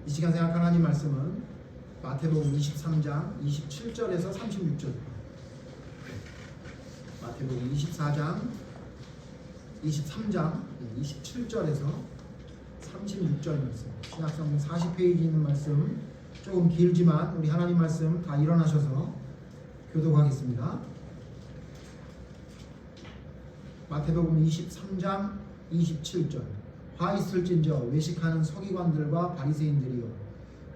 이 시간 생각 하나님 말씀은 마태복음 23장 27절에서 36절, 마태복음 23장 27절에서 36절 말씀, 신약성경 40페이지 있는 말씀, 조금 길지만 우리 하나님 말씀 다 일어나셔서 교독하겠습니다. 마태복음 23장 27절. 화 있을진저 외식하는 서기관들과 바리새인들이여,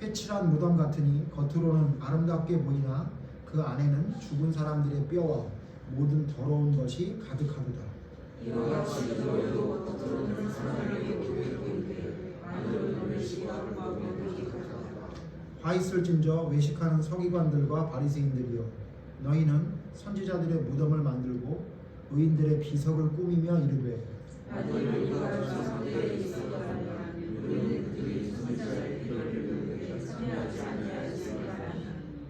회칠한 무덤 같으니 겉으로는 아름답게 보이나 그 안에는 죽은 사람들의 뼈와 모든 더러운 것이 가득하도다. 이와 같이 너희도 겉으로는 사람에게 보이는데 안으로는 외식과 마귀의 가득하다. 화 있을진저 외식하는 서기관들과 바리새인들이여, 너희는 선지자들의 무덤을 만들고 의인들의 비석을 꾸미며 이르되, 만일 이와 상대에 있었다면 우리는 그들이 선지자의 비밀을 참여하지 아니하였으리라.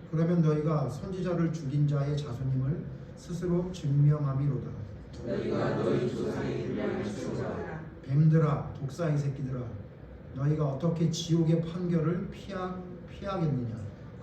그러면 너희가 선지자를 죽인 자의 자손임을 스스로 증명함이로다. 너희가 너희 조상의 분량을 치워라. 뱀들아, 독사의 새끼들아, 너희가 어떻게 지옥의 판결을 피하겠느냐?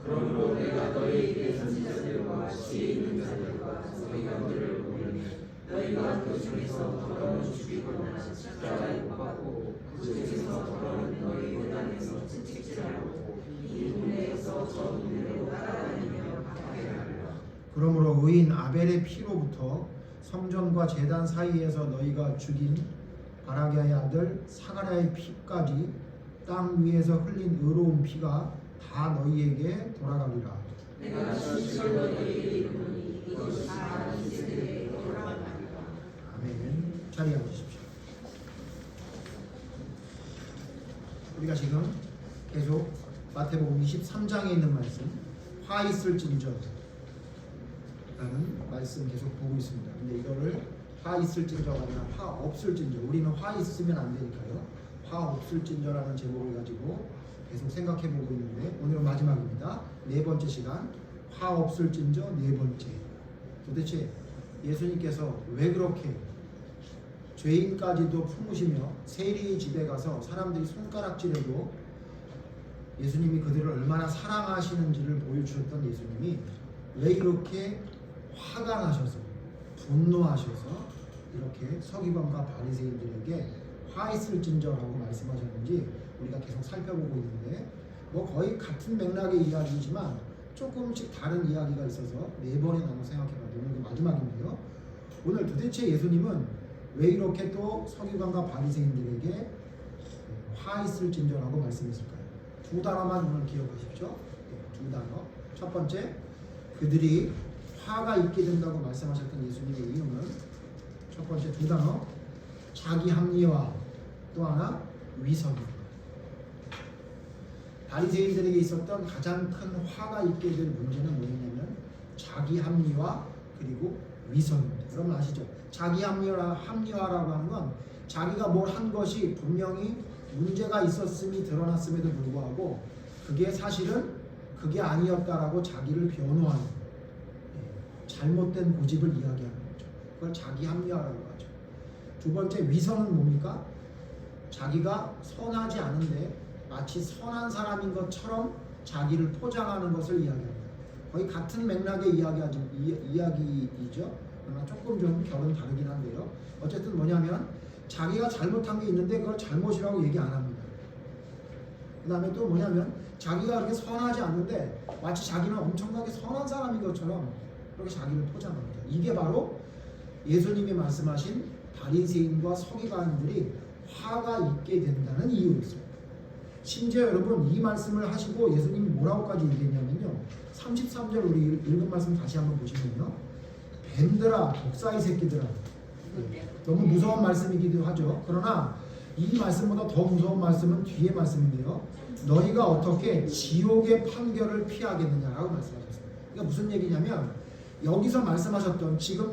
그러므로 내가 너희에게 선지자들과 지혜 있는 자들과 서기관들을 보내니 너희가 그 중에서 더러운 죽이거나 십자가에 못 박고 그 중에서 더러운 너희 외단에서 채찍질하고 이 동네에서 저 동네로 따라다니며 박해하리라. 그러므로 의인 아벨의 피로부터 성전과 제단 사이에서 너희가 죽인 바라기아의 아들 사가랴의 피까지 땅 위에서 흘린 의로운 피가 다 너희에게 돌아가리라. 내가 진실로 너희에게 이르노니 이것이 다 이세대에 돌아가리라. 아멘. 자리에 앉으십시오. 우리가 지금 계속 마태복음 23장에 있는 말씀, 화 있을진저 라는 말씀 계속 보고 있습니다. 근데 이거를 화 있을진저가 아니라 화 없을진저, 우리는 화 있으면 안 되니까요, 화 없을진저라는 제목을 가지고 계속 생각해 보고 있는데, 오늘은 마지막입니다. 네 번째 시간, 화 없을진저 네 번째. 도대체 예수님께서 왜 그렇게 죄인까지도 품으시며 세리의 집에 가서 사람들이 손가락질해도 예수님이 그들을 얼마나 사랑하시는지를 보여주셨던 예수님이 왜 이렇게 화가 나셔서 분노하셔서 이렇게 서기관과 바리새인들에게 화 있을진저라고 말씀하셨는지 우리가 계속 살펴보고 있는데, 뭐 거의 같은 맥락의 이야기이지만 조금씩 다른 이야기가 있어서 네 번에 나눠 생각해봤는데 오늘 마지막인데요. 오늘 도대체 예수님은 왜 이렇게 또 서기관과 바리새인들에게 화 있을진저라고 말씀했을까요? 두 단어만 오늘 기억하십시오. 두 단어. 첫 번째, 그들이 화가 있게 된다고 말씀하셨던 예수님의 이유는 첫 번째 두 단어, 자기 합리화, 또 하나 위선입니다. 바리새인들에게 있었던 가장 큰 화가 있게 될 문제는 뭐냐면 자기 합리화 그리고 위선입니다. 여러분 아시죠? 자기 합리화라고 하는 건 자기가 뭘 한 것이 분명히 문제가 있었음이 드러났음에도 불구하고 그게 사실은 그게 아니었다라고 자기를 변호하는, 잘못된 고집을 이야기하는 거죠. 그걸 자기 합리화라고 하죠. 두 번째 위선은 뭡니까? 자기가 선하지 않은데 마치 선한 사람인 것처럼 자기를 포장하는 것을 이야기합니다. 거의 같은 맥락의 이야기이죠. 그러나 조금 좀 결은 다르긴 한데요. 어쨌든 뭐냐면 자기가 잘못한 게 있는데 그걸 잘못이라고 얘기 안 합니다. 그 다음에 또 뭐냐면 자기가 그렇게 선하지 않는데 마치 자기는 엄청나게 선한 사람인 것처럼 그렇게 자기를 포장합니다. 이게 바로 예수님이 말씀하신 바리새인과 서기관들이 화가 있게 된다는 이유였습니다. 심지어 여러분 이 말씀을 하시고 예수님이 뭐라고까지 얘기했냐면요, 33절 우리 읽은 말씀 다시 한번 보시면요, 뱀들아, 독사의 새끼들아. 너무 무서운 말씀이기도 하죠. 그러나 이 말씀보다 더 무서운 말씀은 뒤에 말씀인데요, 너희가 어떻게 지옥의 판결을 피하겠느냐라고 말씀하셨어요. 그러니까 무슨 얘기냐면 여기서 말씀하셨던 지금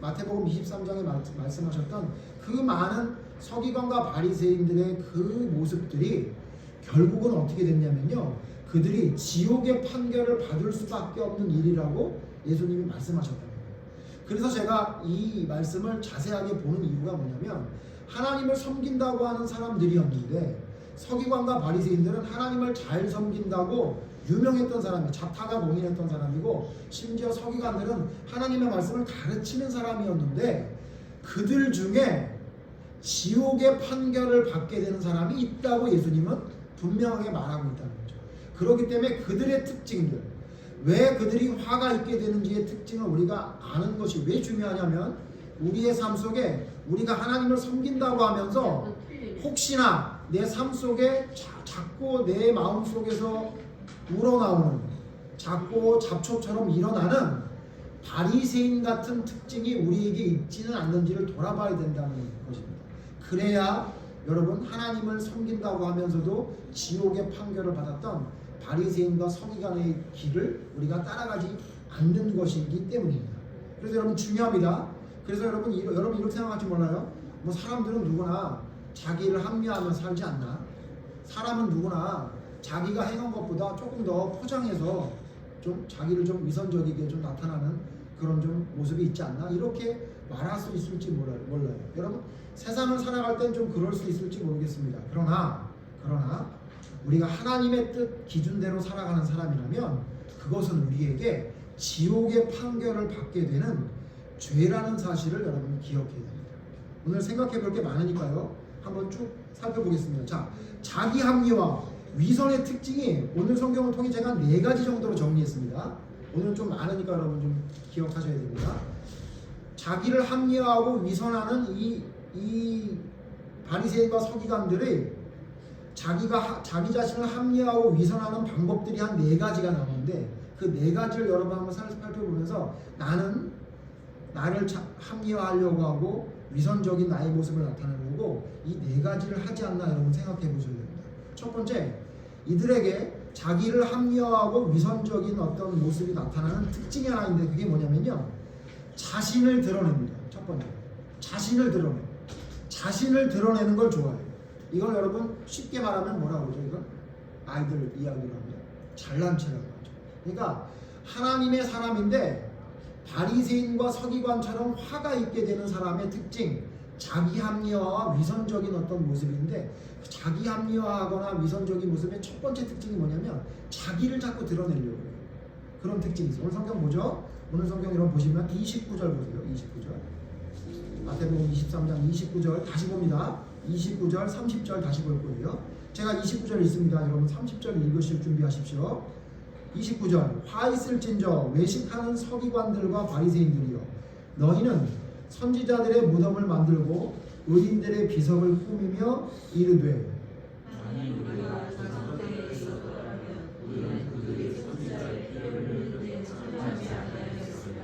마태복음 23장에 말씀하셨던 그 많은 서기관과 바리새인들의 그 모습들이 결국은 어떻게 됐냐면요, 그들이 지옥의 판결을 받을 수밖에 없는 일이라고 예수님이 말씀하셨다는 거예요. 그래서 제가 이 말씀을 자세하게 보는 이유가 뭐냐면 하나님을 섬긴다고 하는 사람들이었는데 서기관과 바리새인들은 하나님을 잘 섬긴다고 유명했던 사람이 자타가 봉인했던 사람이고 심지어 서기관들은 하나님의 말씀을 가르치는 사람이었는데 그들 중에 지옥의 판결을 받게 되는 사람이 있다고 예수님은 분명하게 말하고 있다는 거죠. 그렇기 때문에 그들의 특징들, 왜 그들이 화가 있게 되는지의 특징을 우리가 아는 것이 왜 중요하냐면 우리의 삶 속에 우리가 하나님을 섬긴다고 하면서 혹시나 내 삶 속에 자꾸 내 마음 속에서 우러나오는 작고 잡초처럼 일어나는 바리새인 같은 특징이 우리에게 있지는 않는지를 돌아봐야 된다는 것입니다. 그래야 여러분 하나님을 섬긴다고 하면서도 지옥의 판결을 받았던 바리새인과 서기관의 길을 우리가 따라가지 않는 것이기 때문입니다. 그래서 여러분 중요합니다. 그래서 여러분 이렇게 생각할지 몰라요. 뭐 사람들은 누구나 자기를 합리화하며 살지 않나? 사람은 누구나 자기가 행한 것보다 조금 더 포장해서 좀 자기를 좀 위선적이게 좀 나타나는 그런 좀 모습이 있지 않나? 이렇게 말할 수 있을지 몰라요. 여러분 세상을 살아갈 땐 좀 그럴 수 있을지 모르겠습니다. 그러나 우리가 하나님의 뜻 기준대로 살아가는 사람이라면 그것은 우리에게 지옥의 판결을 받게 되는 죄라는 사실을 여러분 기억해야 됩니다. 오늘 생각해 볼 게 많으니까요. 한번 쭉 살펴보겠습니다. 자, 자기 합리화, 위선의 특징이 오늘 성경을 통해 제가 4가지 정도로 정리했습니다. 오늘 좀 많으니까 여러분 좀 기억하셔야 됩니다. 자기를 합리화하고 위선하는 이 바리새인과 서기관들이 자기 자신을 합리화하고 위선하는 방법들이 한 4가지가 나오는데 그 4가지를 여러분 한번 살펴보면서 나는 나를 합리화하려고 하고 위선적인 나의 모습을 나타내려고 이 4가지를 하지 않나 여러분 생각해 보셔야 됩니다. 첫 번째, 이들에게 자기를 합리화하고 위선적인 어떤 모습이 나타나는 특징이 하나 있는데 그게 뭐냐면요, 자신을 드러냅니다. 첫 번째, 자신을 드러내는 걸 좋아해요. 이걸 여러분 쉽게 말하면 뭐라고 그러죠? 이건 아이들 이야기로 합니다. 잘난 체라고 하죠. 그러니까 하나님의 사람인데 바리새인과 서기관처럼 화가 있게 되는 사람의 특징, 자기 합리화와 위선적인 어떤 모습인데 자기 합리화하거나 위선적인 모습의 첫 번째 특징이 뭐냐면 자기를 자꾸 드러내려고 해요. 그런 특징이 있어요. 오늘 성경 뭐죠? 오늘 성경 여러분 보시면 29절 보세요. 29절. 마태복음 23장 29절 다시 봅니다. 29절, 30절 다시 볼 거예요. 제가 29절 있습니다. 여러분 30절 읽으실 준비하십시오. 29절, 화 있을진저 외식하는 서기관들과 바리새인들이여, 너희는 선지자들의 무덤을 만들고 의인들의 비석을 꾸미며 이르되, 아니 우리가 전성때에 있었더라면 우리는 그들이 선지자의 피를 흘리는데 참여하지 아니하였으리라.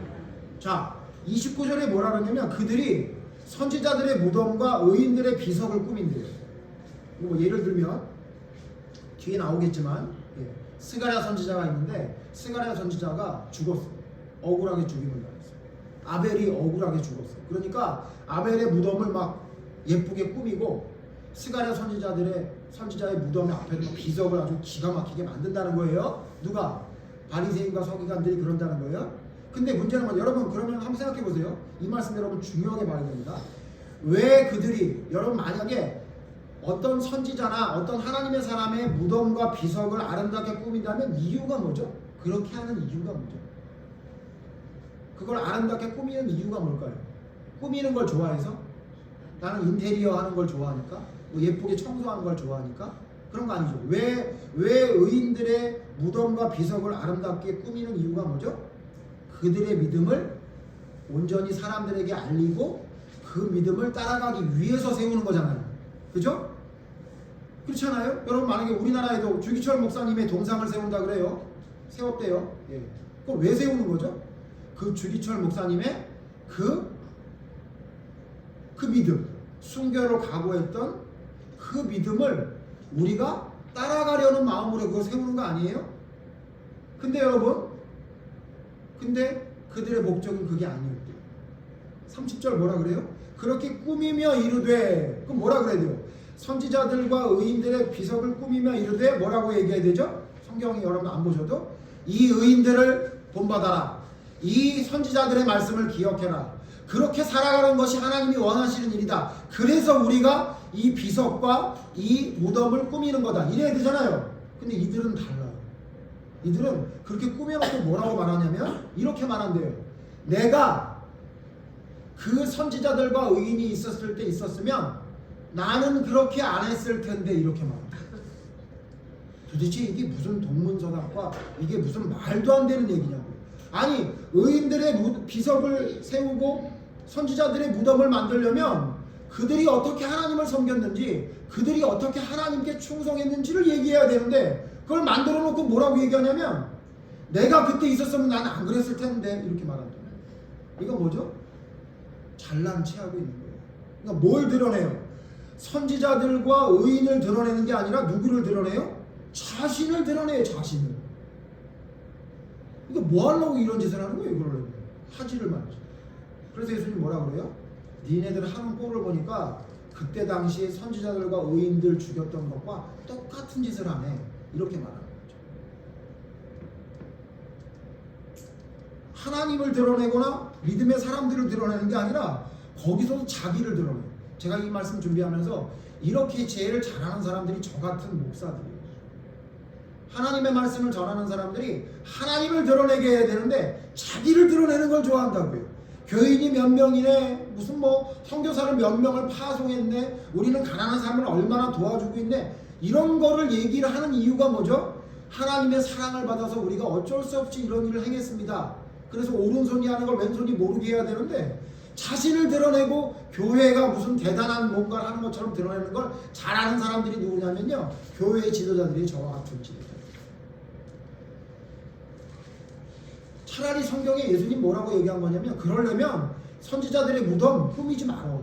자, 29절에 뭐라 그러냐면 그들이 선지자들의 무덤과 의인들의 비석을 꾸민대요. 뭐 예를 들면 뒤에 나오겠지만 스가랴 선지자가 있는데 스가랴 선지자가 죽었어요. 억울하게 죽임을 당했어요. 아벨이 억울하게 죽었어요. 그러니까 아벨의 무덤을 막 예쁘게 꾸미고 스가랴 선지자의 무덤 앞에 비석을 아주 기가 막히게 만든다는 거예요. 누가? 바리새인과 서기관들이 그런다는 거예요. 근데 문제는 뭐냐? 여러분 그러면 한번 생각해 보세요. 이 말씀 여러분 중요하게 봐야 됩니다. 왜 그들이, 여러분 만약에 어떤 선지자나 어떤 하나님의 사람의 무덤과 비석을 아름답게 꾸민다면 이유가 뭐죠? 그렇게 하는 이유가 뭐죠? 그걸 아름답게 꾸미는 이유가 뭘까요? 꾸미는 걸 좋아해서? 나는 인테리어 하는 걸 좋아하니까? 뭐 예쁘게 청소하는 걸 좋아하니까? 그런 거 아니죠. 왜 의인들의 무덤과 비석을 아름답게 꾸미는 이유가 뭐죠? 그들의 믿음을 온전히 사람들에게 알리고 그 믿음을 따라가기 위해서 세우는 거잖아요. 그죠? 그렇잖아요? 여러분 만약에 우리나라에도 주기철 목사님의 동상을 세운다 그래요. 세웠대요. 예. 그럼 왜 세우는 거죠? 그 주기철 목사님의 그 믿음, 순교로 각오했던 그 믿음을 우리가 따라가려는 마음으로 그거 세우는 거 아니에요? 근데 여러분, 그들의 목적은 그게 아니었대요. 30절 뭐라 그래요? 그렇게 꾸미며 이르되, 그럼 뭐라 그래야 돼요? 선지자들과 의인들의 비석을 꾸미며 이르되 뭐라고 얘기해야 되죠? 성경이 여러분 안 보셔도 이 의인들을 본받아라. 이 선지자들의 말씀을 기억해라. 그렇게 살아가는 것이 하나님이 원하시는 일이다. 그래서 우리가 이 비석과 이 무덤을 꾸미는 거다. 이래야 되잖아요. 근데 이들은 달라요. 이들은 그렇게 꾸며놓고 뭐라고 말하냐면 이렇게 말한대요. 내가 그 선지자들과 의인이 있었을 때 있었으면 나는 그렇게 안 했을 텐데 이렇게 말합니다. 도대체 이게 무슨 동문서답과 이게 무슨 말도 안 되는 얘기냐고요. 아니 의인들의 비석을 세우고 선지자들의 무덤을 만들려면 그들이 어떻게 하나님을 섬겼는지 그들이 어떻게 하나님께 충성했는지를 얘기해야 되는데 그걸 만들어 놓고 뭐라고 얘기하냐면 내가 그때 있었으면 나는 안 그랬을 텐데 이렇게 말한다. 이거 뭐죠? 잘난 체하고 있는 거예요. 그러니까 뭘 드러내요? 선지자들과 의인을 드러내는 게 아니라 누구를 드러내요? 자신을 드러내요. 자신을. 이거 뭐 하려고 이런 짓을 하는 거예요? 이걸 하지를 말지. 그래서 예수님 뭐라 그래요? 니네들 하는 꼴을 보니까 그때 당시에 선지자들과 의인들 죽였던 것과 똑같은 짓을 하네. 이렇게 말하는 거죠. 하나님을 드러내거나 믿음의 사람들을 드러내는 게 아니라 거기서도 자기를 드러내요. 제가 이 말씀 준비하면서 이렇게 제일 잘하는 사람들이 저 같은 목사들이에요. 하나님의 말씀을 전하는 사람들이 하나님을 드러내게 해야 되는데 자기를 드러내는 걸 좋아한다고요. 교인이 몇 명이네, 무슨 뭐 선교사를 몇 명을 파송했네, 우리는 가난한 사람을 얼마나 도와주고 있네, 이런 거를 얘기를 하는 이유가 뭐죠? 하나님의 사랑을 받아서 우리가 어쩔 수 없이 이런 일을 행했습니다. 그래서 오른손이 하는 걸 왼손이 모르게 해야 되는데 자신을 드러내고 교회가 무슨 대단한 뭔가를 하는 것처럼 드러내는 걸 잘하는 사람들이 누구냐면요, 교회의 지도자들이 저와 같은 지도자. 차라리 성경에 예수님 뭐라고 얘기한 거냐면 그러려면 선지자들의 무덤 꾸미지 말어,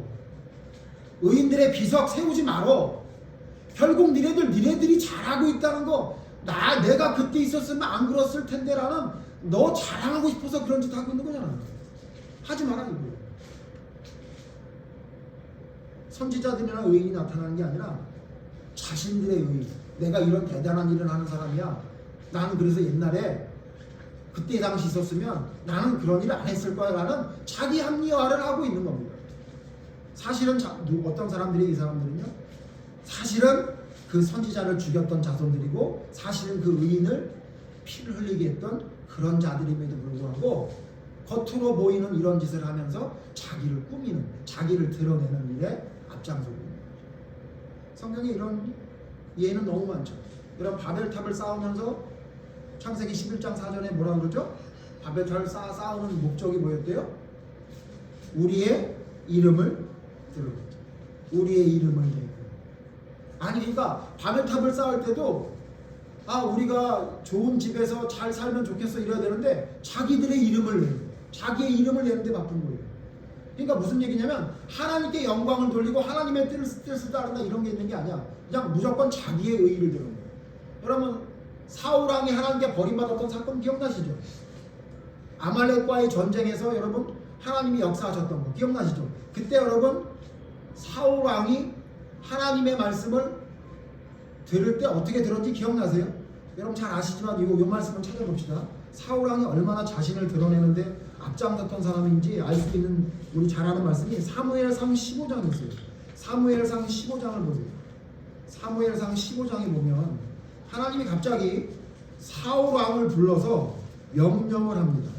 의인들의 비석 세우지 말어. 결국 니네들이 잘하고 있다는 거, 내가 그때 있었으면 안 그랬을 텐데 라는 너 자랑하고 싶어서 그런 짓 하고 있는 거잖아. 하지 마라 이거예요. 선지자들이나 의인이 나타나는 게 아니라 자신들의 의인, 내가 이런 대단한 일을 하는 사람이야, 나는 그래서 옛날에 그때 당시 있었으면 나는 그런 일을 안 했을 거야 라는 자기 합리화를 하고 있는 겁니다. 사실은 어떤 사람들이, 이 사람들은요, 사실은 그 선지자를 죽였던 자손들이고 사실은 그 의인을 피를 흘리게 했던 그런 자들임에도 불구하고 겉으로 보이는 이런 짓을 하면서 자기를 꾸미는, 자기를 드러내는 일에 앞장서고 있는 거죠. 성경에 이런 예는 너무 많죠. 여러분 바벨탑을 쌓으면서 창세기 11장 4절에 뭐라 그러죠? 바벨탑을 쌓는 목적이 뭐였대요? 우리의 이름을 드러내자. 우리의 이름을 내고. 아니 그러니까 바벨탑을 쌓을 때도 우리가 좋은 집에서 잘 살면 좋겠어 이래야 되는데 자기들의 이름을 내는 거예요. 자기의 이름을 내는데 바쁜 거예요. 그러니까 무슨 얘기냐면 하나님께 영광을 돌리고 하나님의 뜻을 따른다 이런 게 있는 게 아니야. 그냥 무조건 자기의 의의를 드러내는 거예요. 여러분 사울왕이 하나님께 버림받았던 사건 기억나시죠? 아말렉과의 전쟁에서 여러분 하나님이 역사하셨던 거 기억나시죠? 그때 여러분 사울왕이 하나님의 말씀을 들을 때 어떻게 들었는지 기억나세요? 여러분 잘 아시지만 이 말씀을 찾아봅시다. 사울왕이 얼마나 자신을 드러내는데 앞장섰던 사람인지 알 수 있는 우리 잘 아는 말씀이 사무엘상 15장에 있어요. 사무엘상 15장을 보세요. 사무엘상 15장에 보면 하나님이 갑자기 사울왕을 불러서 명령을 합니다.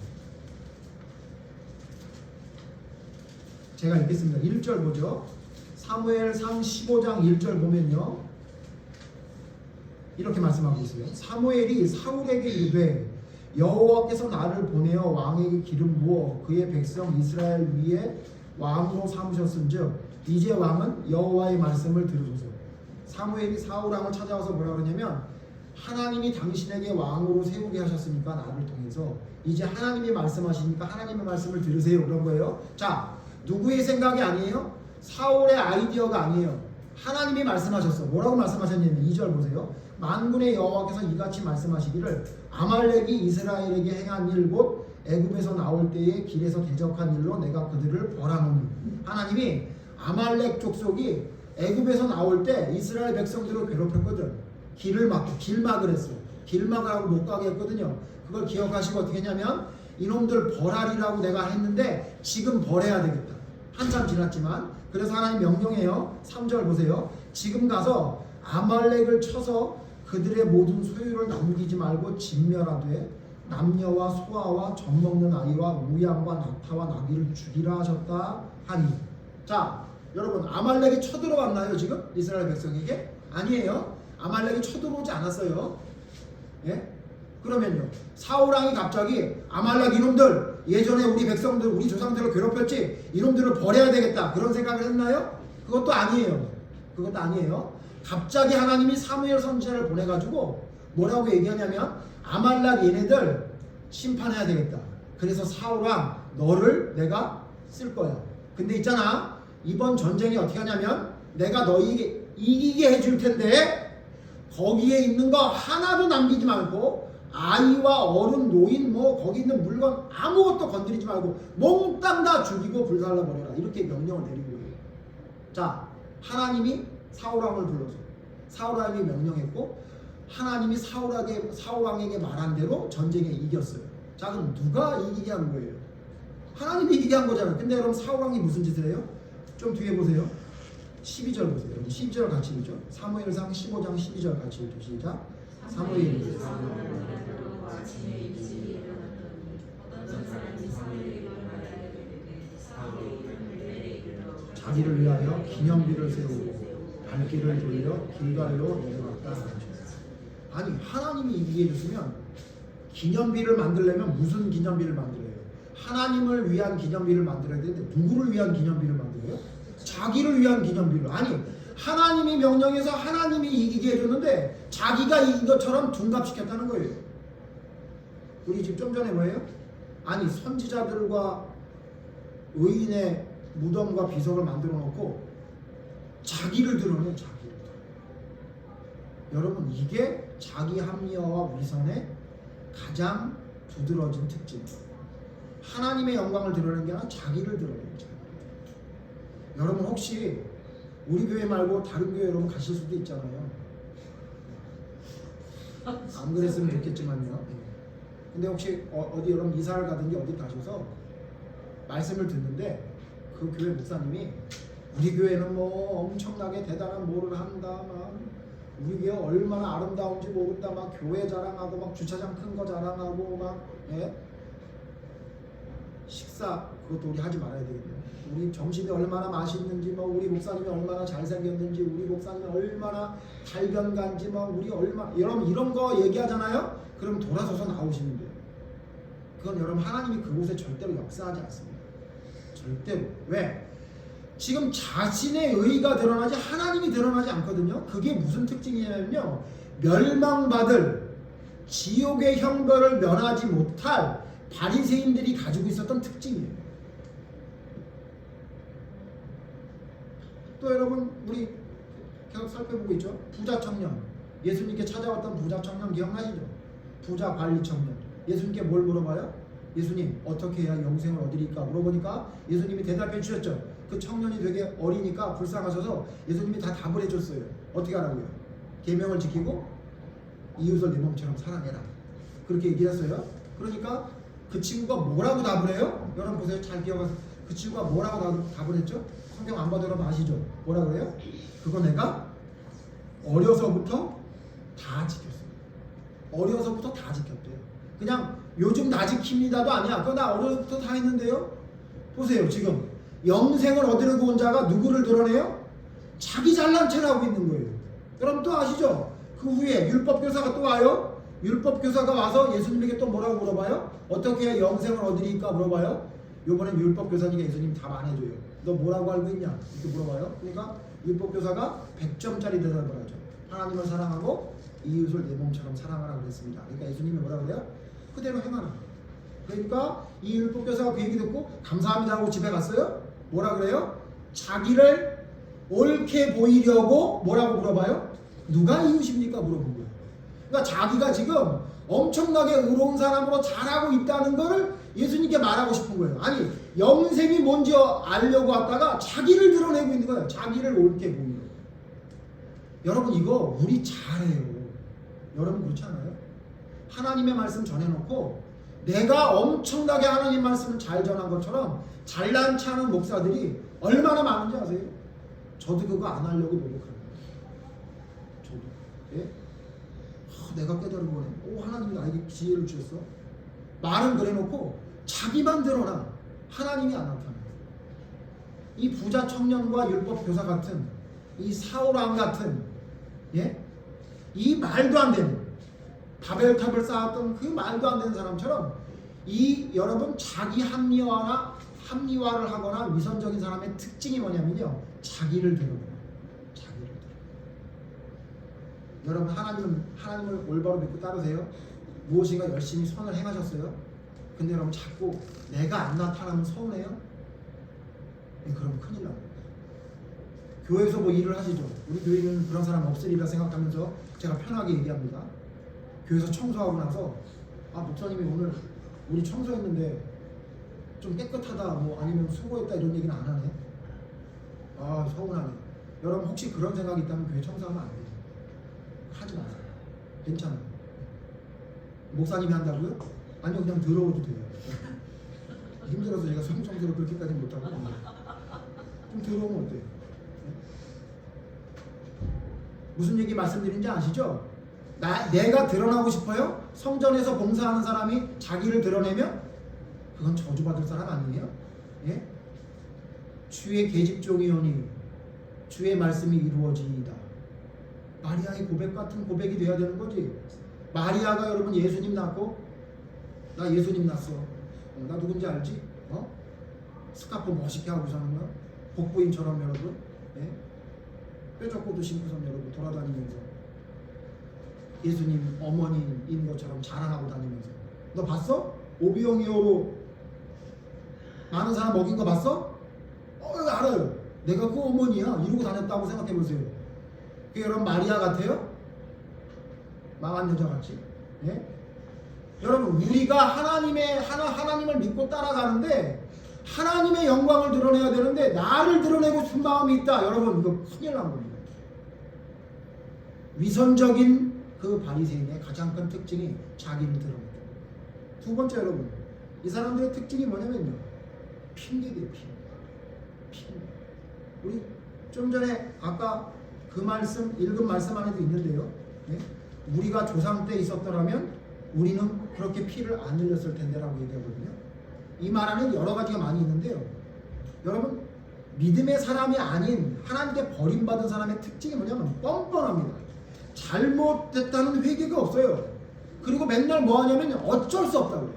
제가 읽겠습니다. 1절 보죠. 사무엘상 15장 1절 보면요, 이렇게 말씀하고 있어요. 사무엘이 사울에게 이르되 여호와께서 나를 보내어 왕에게 기름 부어 그의 백성 이스라엘 위에 왕으로 삼으셨은즉 이제 왕은 여호와의 말씀을 들으소서. 사무엘이 사울왕을 찾아와서 뭐라 그러냐면 하나님이 당신에게 왕으로 세우게 하셨으니까 나를 통해서 이제 하나님이 말씀하시니까 하나님의 말씀을 들으세요 그런 거예요. 자, 누구의 생각이 아니에요? 사울의 아이디어가 아니에요. 하나님이 말씀하셨어. 뭐라고 말씀하셨냐면 2절 보세요. 만군의 여호와께서 이같이 말씀하시기를 아말렉이 이스라엘에게 행한 일 곧 애굽에서 나올 때에 길에서 대적한 일로 내가 그들을 벌하노니. 하나님이 아말렉 족속이 애굽에서 나올 때 이스라엘 백성들을 괴롭혔거든. 길을 막고 길막을 했어. 길막을 하고 못 가게 했거든요. 그걸 기억하시고 어떻게 했냐면 이놈들 벌하리라고 내가 했는데 지금 벌해야 되겠다. 한참 지났지만 그래서 하나님 명령해요. 3절 보세요. 지금 가서 아말렉을 쳐서 그들의 모든 소유를 남기지 말고 진멸하되 남녀와 소아와 젖 먹는 아이와 우양과 낙타와 나귀를 죽이라 하셨다 하니. 자, 여러분 아말렉이 쳐들어왔나요 지금? 이스라엘 백성에게? 아니에요. 아말렉이 쳐들어오지 않았어요. 예? 그러면요 사울왕이 갑자기 아말렉 이놈들 예전에 우리 백성들 우리 조상들을 괴롭혔지 이놈들을 버려야 되겠다 그런 생각을 했나요? 그것도 아니에요. 그것도 아니에요. 갑자기 하나님이 사무엘 선지자를 보내가지고 뭐라고 얘기하냐면 아말렉 얘네들 심판해야 되겠다. 그래서 사울왕 너를 내가 쓸 거야. 근데 있잖아 이번 전쟁이 어떻게 하냐면 내가 너희에게 이기게 해줄 텐데 거기에 있는 거 하나도 남기지 말고 아이와 어른 노인 뭐 거기 있는 물건 아무것도 건드리지 말고 몽땅 다 죽이고 불살라 버려라 이렇게 명령을 내린 거예요. 자 하나님이 사울왕을 불러서 사울왕이 명령했고 하나님이 사울왕에게 말한 대로 전쟁에 이겼어요. 자 그럼 누가 이기게 한 거예요? 하나님이 이기게 한 거잖아요. 근데 여러분 사울왕이 무슨 짓을 해요? 좀 뒤에 보세요. 12절 보세요. 여러분 12절 같이 읽죠. 사무엘상 15장 12절 같이 읽죠. 시작. 사무엘 자기를 위하여 기념비를 세우고 발길을 돌려 길갈로 내려갔다. 아니 하나님이 이기게 해줬으면 기념비를 만들려면 무슨 기념비를 만들어요? 하나님을 위한 기념비를 만들어야 되는데 누구를 위한 기념비를 만들어요? 자기를 위한 기념비를. 아니 하나님이 명령해서 하나님이 이기게 해줬는데 자기가 이긴 것처럼 둔갑시켰다는 거예요. 우리 지금 좀 전에 뭐예요? 아니 선지자들과 의인의 무덤과 비석을 만들어 놓고 자기를 드러내요. 자기를. 여러분 이게 자기 합리화와 위선의 가장 두드러진 특징. 하나님의 영광을 드러내는 게 아니라 자기를 드러내요. 여러분 혹시 우리 교회 말고 다른 교회 여러분 가실 수도 있잖아요. 안 그랬으면 좋겠지만요. 근데 혹시 어디 여러분 이사를 가든지 어디 가셔서 말씀을 듣는데 그 교회 목사님이 우리 교회는 뭐 엄청나게 대단한 뭐를 한다 막 우리 교회 얼마나 아름다운지 모른다 막 교회 자랑하고 막 주차장 큰 거 자랑하고 막 예? 식사 그것도 우리 하지 말아야 되겠네요. 우리 점심이 얼마나 맛있는지 뭐 우리 목사님이 얼마나 잘생겼는지 우리 목사님이 얼마나 달변가인지 뭐 우리 얼마 여러분 이런 거 얘기하잖아요. 그럼 돌아서서 나오시면 돼요. 그건 여러분 하나님이 그곳에 절대로 역사하지 않습니다. 절대로. 왜? 지금 자신의 의의가 드러나지 하나님이 드러나지 않거든요. 그게 무슨 특징이냐면요 멸망받을 지옥의 형벌을 면하지 못할 바리새인들이 가지고 있었던 특징이에요. 또 여러분 우리 계속 살펴보고 있죠. 부자 청년 예수님께 찾아왔던 부자 청년 기억나시죠? 부자 관리 청년 예수님께 뭘 물어봐요? 예수님 어떻게 해야 영생을 얻으리까 물어보니까 예수님이 대답해 주셨죠. 그 청년이 되게 어리니까 불쌍하셔서 예수님이 다 답을 해줬어요. 어떻게 하라고요? 계명을 지키고 이웃을 내 몸처럼 사랑해라 그렇게 얘기했어요. 그러니까 그 친구가 뭐라고 답을 해요? 여러분 보세요. 잘 기억하세요. 그 친구가 뭐라고 답을 했죠? 성경 안 봐도 여러분 아시죠? 뭐라고 그래요? 그거 내가 어려서부터 다 지켰어요. 어려서부터 다 지켰대요. 그냥 요즘 나 지킵니다도 아니야. 그거 나 어려서부터 다 했는데요. 보세요. 지금 영생을 얻으려고 온 자가 누구를 드러내요? 자기 잘난 체를 하고 있는 거예요. 여러분 또 아시죠? 그 후에 율법교사가 또 와요. 율법교사가 와서 예수님에게 또 뭐라고 물어봐요? 어떻게 해야 영생을 얻으리까 물어봐요. 요번엔 율법교사니까 예수님이 답 안 해줘요. 너 뭐라고 알고 있냐? 이렇게 물어봐요. 그러니까 율법교사가 100점짜리 대답을 하죠. 하나님을 사랑하고 이웃을 내 몸처럼 사랑하라 그랬습니다. 그러니까 예수님이 뭐라고 그래요? 그대로 행하라. 그러니까 이 율법교사가 그 얘기 듣고 감사합니다 하고 집에 갔어요. 뭐라 그래요? 자기를 옳게 보이려고 뭐라고 물어봐요? 누가 이웃입니까? 물어본 거예요. 그러니까 자기가 지금 엄청나게 의로운 사람으로 잘하고 있다는 거를 예수님께 말하고 싶은 거예요. 아니 영생이 뭔지 알려고 왔다가 자기를 드러내고 있는 거예요. 자기를 옳게 보이려고. 여러분 이거 우리 잘해요. 여러분 그렇지 않아요? 하나님의 말씀 전해놓고 내가 엄청나게 하나님 말씀을 잘 전한 것처럼 잘난 체하는 목사들이 얼마나 많은지 아세요? 저도 그거 안 하려고 노력합니다. 저도. 예? 내가 깨달은 거네. 오, 하나님이 나에게 지혜를 주셨어. 말은 그래놓고 자기만 드러나 하나님이 안 나타나요. 이 부자 청년과 율법 교사 같은 이 사울왕 같은 이 말도 안 되는 바벨탑을 쌓았던 그 말도 안 되는 사람처럼 이 여러분 자기 합리화를 하거나 위선적인 사람의 특징이 뭐냐면요, 자기를 드러내요. 자기를 드러내요. 여러분 하나님을 올바로 믿고 따르세요. 무엇인가 열심히 선을 행하셨어요. 근데 여러분 자꾸 내가 안 나타나면 서운해요? 그럼 큰일 나요. 교회에서 뭐 일을 하시죠. 우리 교회는 그런 사람 없으리라 생각하면서 제가 편하게 얘기합니다. 교회에서 청소하고 나서 목사님이 오늘 우리 청소했는데 좀 깨끗하다 뭐 아니면 수고했다 이런 얘기는 안 하네. 서운하네. 여러분 혹시 그런 생각이 있다면 교회 청소하면 안 돼요. 하지 마세요. 괜찮아요. 목사님이 한다고요? 아니요, 그냥 들어오도 돼요. 힘들어서 제가 성청소를 그렇게까지 못하고 좀 들어오면 어때요? 무슨 얘기 말씀드린지 아시죠? 내가 드러나고 싶어요? 성전에서 봉사하는 사람이 자기를 드러내면 그건 저주받을 사람 아니에요? 예? 주의 계집종이오니 주의 말씀이 이루어지이다. 마리아의 고백 같은 고백이 돼야 되는 거지. 마리아가 여러분 예수님 낳고 나 예수님 낳았어. 나 누군지 알지? 스카프 멋있게 하고 사는 거야. 복부인처럼 여러분. 예? 뾰족고도 신고선 여러분 돌아다니면서 예수님 어머니인 것처럼 자랑하고 다니면서. 너 봤어? 오비용이어로 많은 사람 먹인 거 봤어? 알아요. 내가 그 어머니야 이러고 다녔다고 생각해보세요. 그게 여러분 마리아 같아요? 망한 여자 같지? 예? 여러분 우리가 하나님을 믿고 따라가는데 하나님의 영광을 드러내야 되는데 나를 드러내고 싶은 마음이 있다. 여러분 이거 큰일 난 겁니다. 위선적인 그 바리새인의 가장 큰 특징이 자기를 드러낸다. 두 번째 여러분, 이 사람들의 특징이 뭐냐면요, 핑계대요. 핑계. 우리 좀 전에 아까 그 말씀 읽은 말씀 안에도 있는데요. 네? 우리가 조상 때 있었더라면 우리는 그렇게 피를 안 흘렸을 텐데라고 얘기하거든요. 이 말 안에 여러 가지가 많이 있는데요. 여러분 믿음의 사람이 아닌 하나님께 버림받은 사람의 특징이 뭐냐면 뻔뻔합니다. 잘못됐다는 회개가 없어요. 그리고 맨날 뭐 하냐면 어쩔 수 없다고 해요.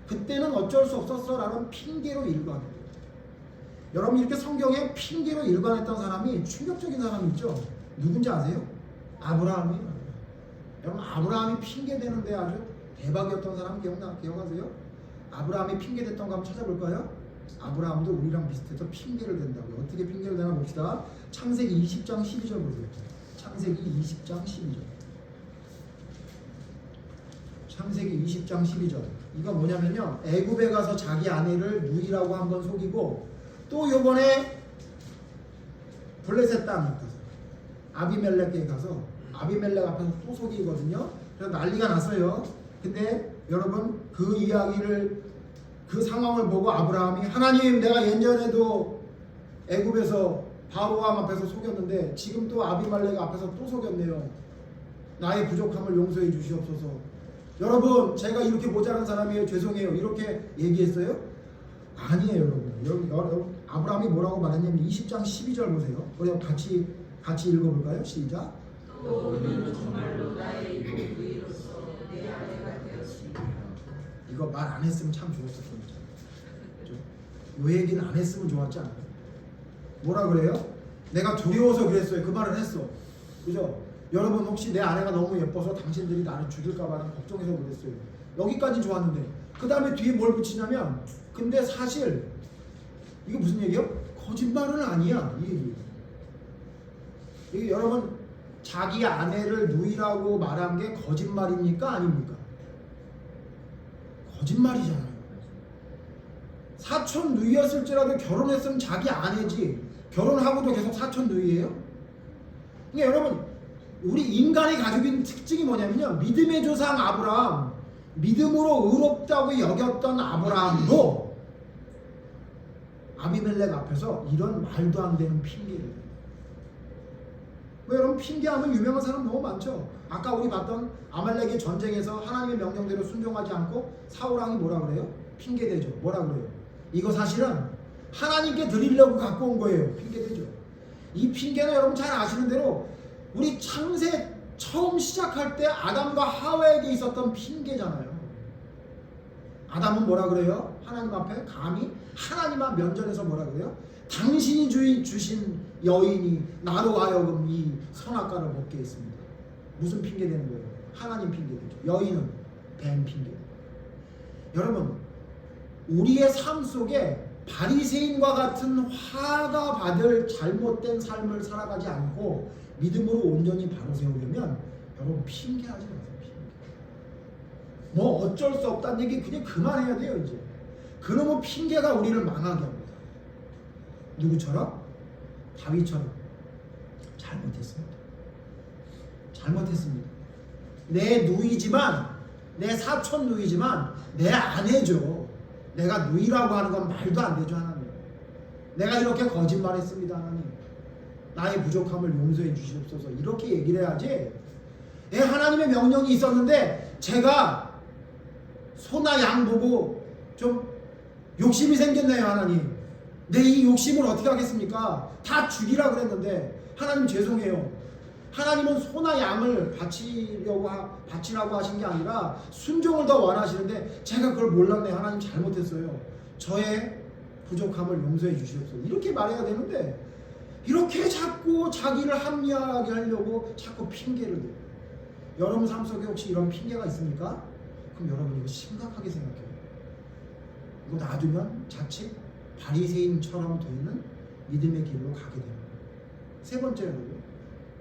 그때는 어쩔 수 없었어 라는 핑계로 일관해요. 여러분 이렇게 성경에 핑계로 일관했던 사람이 충격적인 사람이 있죠. 누군지 아세요? 아브라함이에요. 여러분 아브라함이 핑계대는데 아주 대박이었던 사람 기억하세요? 아브라함이 핑계댔던 거 한번 찾아볼까요? 아브라함도 우리랑 비슷해서 핑계를 댄다고요. 어떻게 핑계를 대나 봅시다. 창세기 20장 12절 보세요. 창세기 20장 12절. 창세기 20장 12절. 이거 뭐냐면요, 애굽에 가서 자기 아내를 누이라고 한번 속이고 또 요번에 블레셋 땅에 가서 아비멜렉에 가서 아비멜렉 앞에서 또 속이거든요. 그래서 난리가 났어요. 근데 여러분 그 이야기를 그 상황을 보고 아브라함이 하나님 내가 예전에도 애굽에서 바로왕 앞에서 속였는데 지금 또 아비멜렉 앞에서 또 속였네요. 나의 부족함을 용서해 주시옵소서. 여러분 제가 이렇게 모자란 사람이에요. 죄송해요. 이렇게 얘기했어요? 아니에요 여러분. 여러분 아브라함이 뭐라고 말했냐면 20장 12절 보세요. 우리 같이 읽어볼까요? 시작. 또 오늘은 정말로 나의 부부로서 내 아내가 되었습니다. 이거 말 안 했으면 참 좋았을 텐데. 요 얘기는 안 했으면 좋았지 않아요? 뭐라 그래요? 내가 두려워서 그랬어요. 그 말을 했어. 그죠? 여러분 혹시 내 아내가 너무 예뻐서 당신들이 나를 죽일까봐 걱정해서 그랬어요. 여기까지 좋았는데 그 다음에 뒤에 뭘 붙이냐면 근데 사실 이거 무슨 얘기요? 거짓말은 아니야. 이 얘기. 이게 여러분 자기 아내를 누이라고 말한 게 거짓말입니까? 아닙니까? 거짓말이잖아요. 사촌 누이였을지라도 결혼했으면 자기 아내지 결혼하고도 계속 사촌 누이예요? 그러니까 여러분 우리 인간이 가지고 있는 특징이 뭐냐면요, 믿음의 조상 아브라함 믿음으로 의롭다고 여겼던 아브라함도 아비멜렉 앞에서 이런 말도 안 되는 핑계를 대요. 왜 여러분, 핑계하면 유명한 사람 너무 많죠. 아까 우리 봤던 아말렉의 전쟁에서 하나님의 명령대로 순종하지 않고 사울왕이 뭐라 그래요? 핑계대죠. 뭐라 그래요? 이거 사실은 하나님께 드리려고 갖고 온 거예요. 핑계대죠. 이 핑계는 여러분 잘 아시는 대로 우리 창세 처음 시작할 때 아담과 하와에게 있었던 핑계잖아요. 아담은 뭐라 그래요? 하나님 앞에 감히 하나님 앞 면전에서 뭐라 그래요? 당신이 주신 여인이 나로 하여금 이 선악과를 먹게 했습니다. 무슨 핑계 되는 거예요? 하나님 핑계 되죠. 여인은 뱀 핑계. 여러분, 우리의 삶 속에 바리새인과 같은 화가 받을 잘못된 삶을 살아가지 않고 믿음으로 온전히 바로 세우려면 여러분 핑계하지 마세요. 핑계. 뭐 어쩔 수 없다는 얘기 그냥 그만해야 돼요. 이제 그놈의 핑계가 우리를 망하게 합니다. 누구처럼? 다윗처럼 잘못했습니다. 잘못했습니다. 내 누이지만, 내 사촌 누이지만 내 아내죠. 내가 누이라고 하는 건 말도 안 되죠. 하나님, 내가 이렇게 거짓말했습니다. 하나님, 나의 부족함을 용서해 주시옵소서. 이렇게 얘기를 해야지. 하나님의 명령이 있었는데 제가 소나 양 보고 좀 욕심이 생겼네요. 하나님, 내 이 욕심을 어떻게 하겠습니까? 다 죽이라 그랬는데 하나님 죄송해요. 하나님은 소나 양을 바치라고 하신 게 아니라 순종을 더 원하시는데 제가 그걸 몰랐네요. 하나님 잘못했어요. 저의 부족함을 용서해 주시옵소서. 이렇게 말해야 되는데 이렇게 자꾸 자기를 합리화하게 하려고 자꾸 핑계를 대요. 여러분 삶 속에 혹시 이런 핑계가 있습니까? 그럼 여러분 이거 심각하게 생각해요. 이거 놔두면 자칫 바리새인처럼 되는 믿음의 길로 가게 됩니다. 세 번째로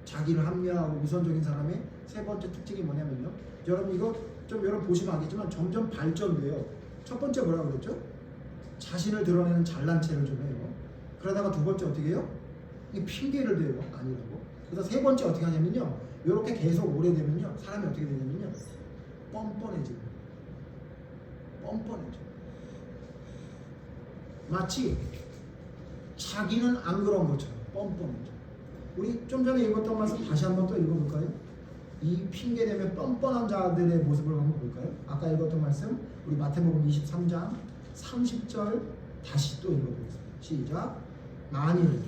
자기를 합리화하고 위선적인 사람의 세 번째 특징이 뭐냐면요. 여러분 이거 좀 여러분 보시면 알겠지만 점점 발전돼요. 첫 번째 뭐라고 그랬죠? 자신을 드러내는 잘난 체를 좀 해요. 그러다가 두 번째 어떻게 해요? 핑계를 대요. 아니라고. 그래서 세 번째 어떻게 하냐면요. 이렇게 계속 오래되면요. 사람이 어떻게 되냐면요. 뻔뻔해져요. 뻔뻔해져요. 마치 자기는 안 그런 것처럼 뻔뻔해져. 우리 좀 전에 읽었던 말씀 다시 한번 또 읽어볼까요? 이 핑계대며 뻔뻔한 자들의 모습을 한번 볼까요? 아까 읽었던 말씀 우리 마태복음 23장 30절 다시 또 읽어보겠습니다. 시작. 만일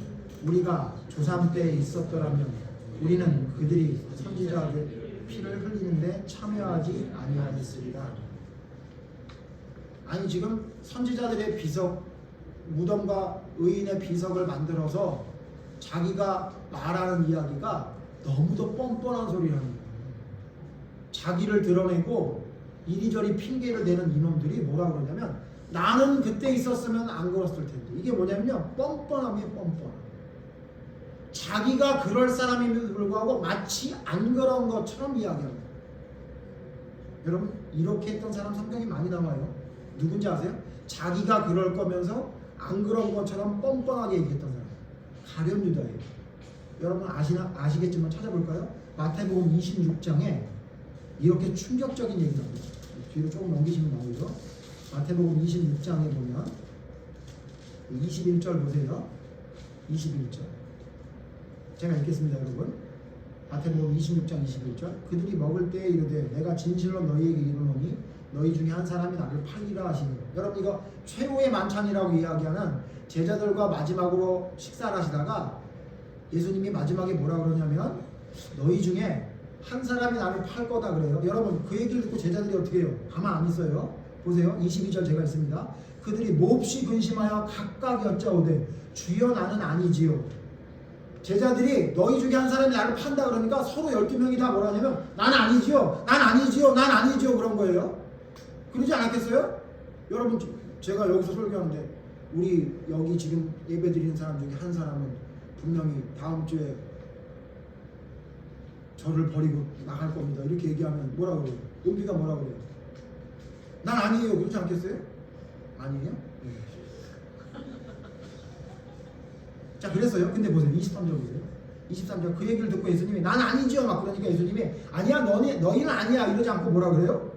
우리가 조상 때에 있었더라면 우리는 그들이 선지자들 피를 흘리는데 참여하지 아니하였으리라. 아니 지금 선지자들의 비석, 무덤과 의인의 비석을 만들어서 자기가 말하는 이야기가 너무도 뻔뻔한 소리라는 거예요. 자기를 드러내고 이리저리 핑계를 대는 이놈들이 뭐라 그러냐면 나는 그때 있었으면 안 그랬을 텐데. 이게 뭐냐면요. 뻔뻔함이에요. 뻔뻔함. 자기가 그럴 사람임에도 불구하고 마치 안 그런 것처럼 이야기합니다. 여러분 이렇게 했던 사람 성경이 많이 나와요. 누군지 아세요? 자기가 그럴 거면서 안 그런 것처럼 뻔뻔하게 얘기했던 사람. 가룟 유다예요. 여러분 아시겠지만 찾아볼까요? 마태복음 26장에 이렇게 충격적인 얘기가 나와요. 뒤로 조금 넘기시면 나오죠. 마태복음 26장에 보면 21절 보세요. 21절 제가 읽겠습니다. 여러분 마태복음 26장 21절 그들이 먹을 때에 이르되 내가 진실로 너희에게 이르노니 너희 중에 한 사람이 나를 팔리라 하시니. 여러분 이거 최후의 만찬이라고 이야기하는 제자들과 마지막으로 식사를 하시다가 예수님이 마지막에 뭐라 그러냐면 너희 중에 한 사람이 나를 팔 거다 그래요. 여러분 그 얘기를 듣고 제자들이 어떻게 해요? 가만 안 있어요. 보세요. 22절 제가 있습니다. 그들이 몹시 근심하여 각각 여짜오되 주여 나는 아니지요. 제자들이 너희 중에 한 사람이 나를 판다 그러니까 서로 12명이 다 뭐라 하냐면 난 아니지요. 난 아니지요. 난 아니지요. 그런 거예요. 그러지 않았겠어요? 여러분 제가 여기서 설교하는데 우리 여기 지금 예배 드리는 사람 중에 한 사람은 분명히 다음 주에 저를 버리고 나갈 겁니다. 이렇게 얘기하면 뭐라 그래요? 은비가 뭐라 그래요? 난 아니에요. 그렇지 않겠어요? 아니에요? 네. 자 그랬어요. 근데 보세요. 23절 보세요. 23절 그 얘기를 듣고 예수님이 난 아니지요 막 그러니까 예수님이 아니야 너희는 아니야 이러지 않고 뭐라 그래요?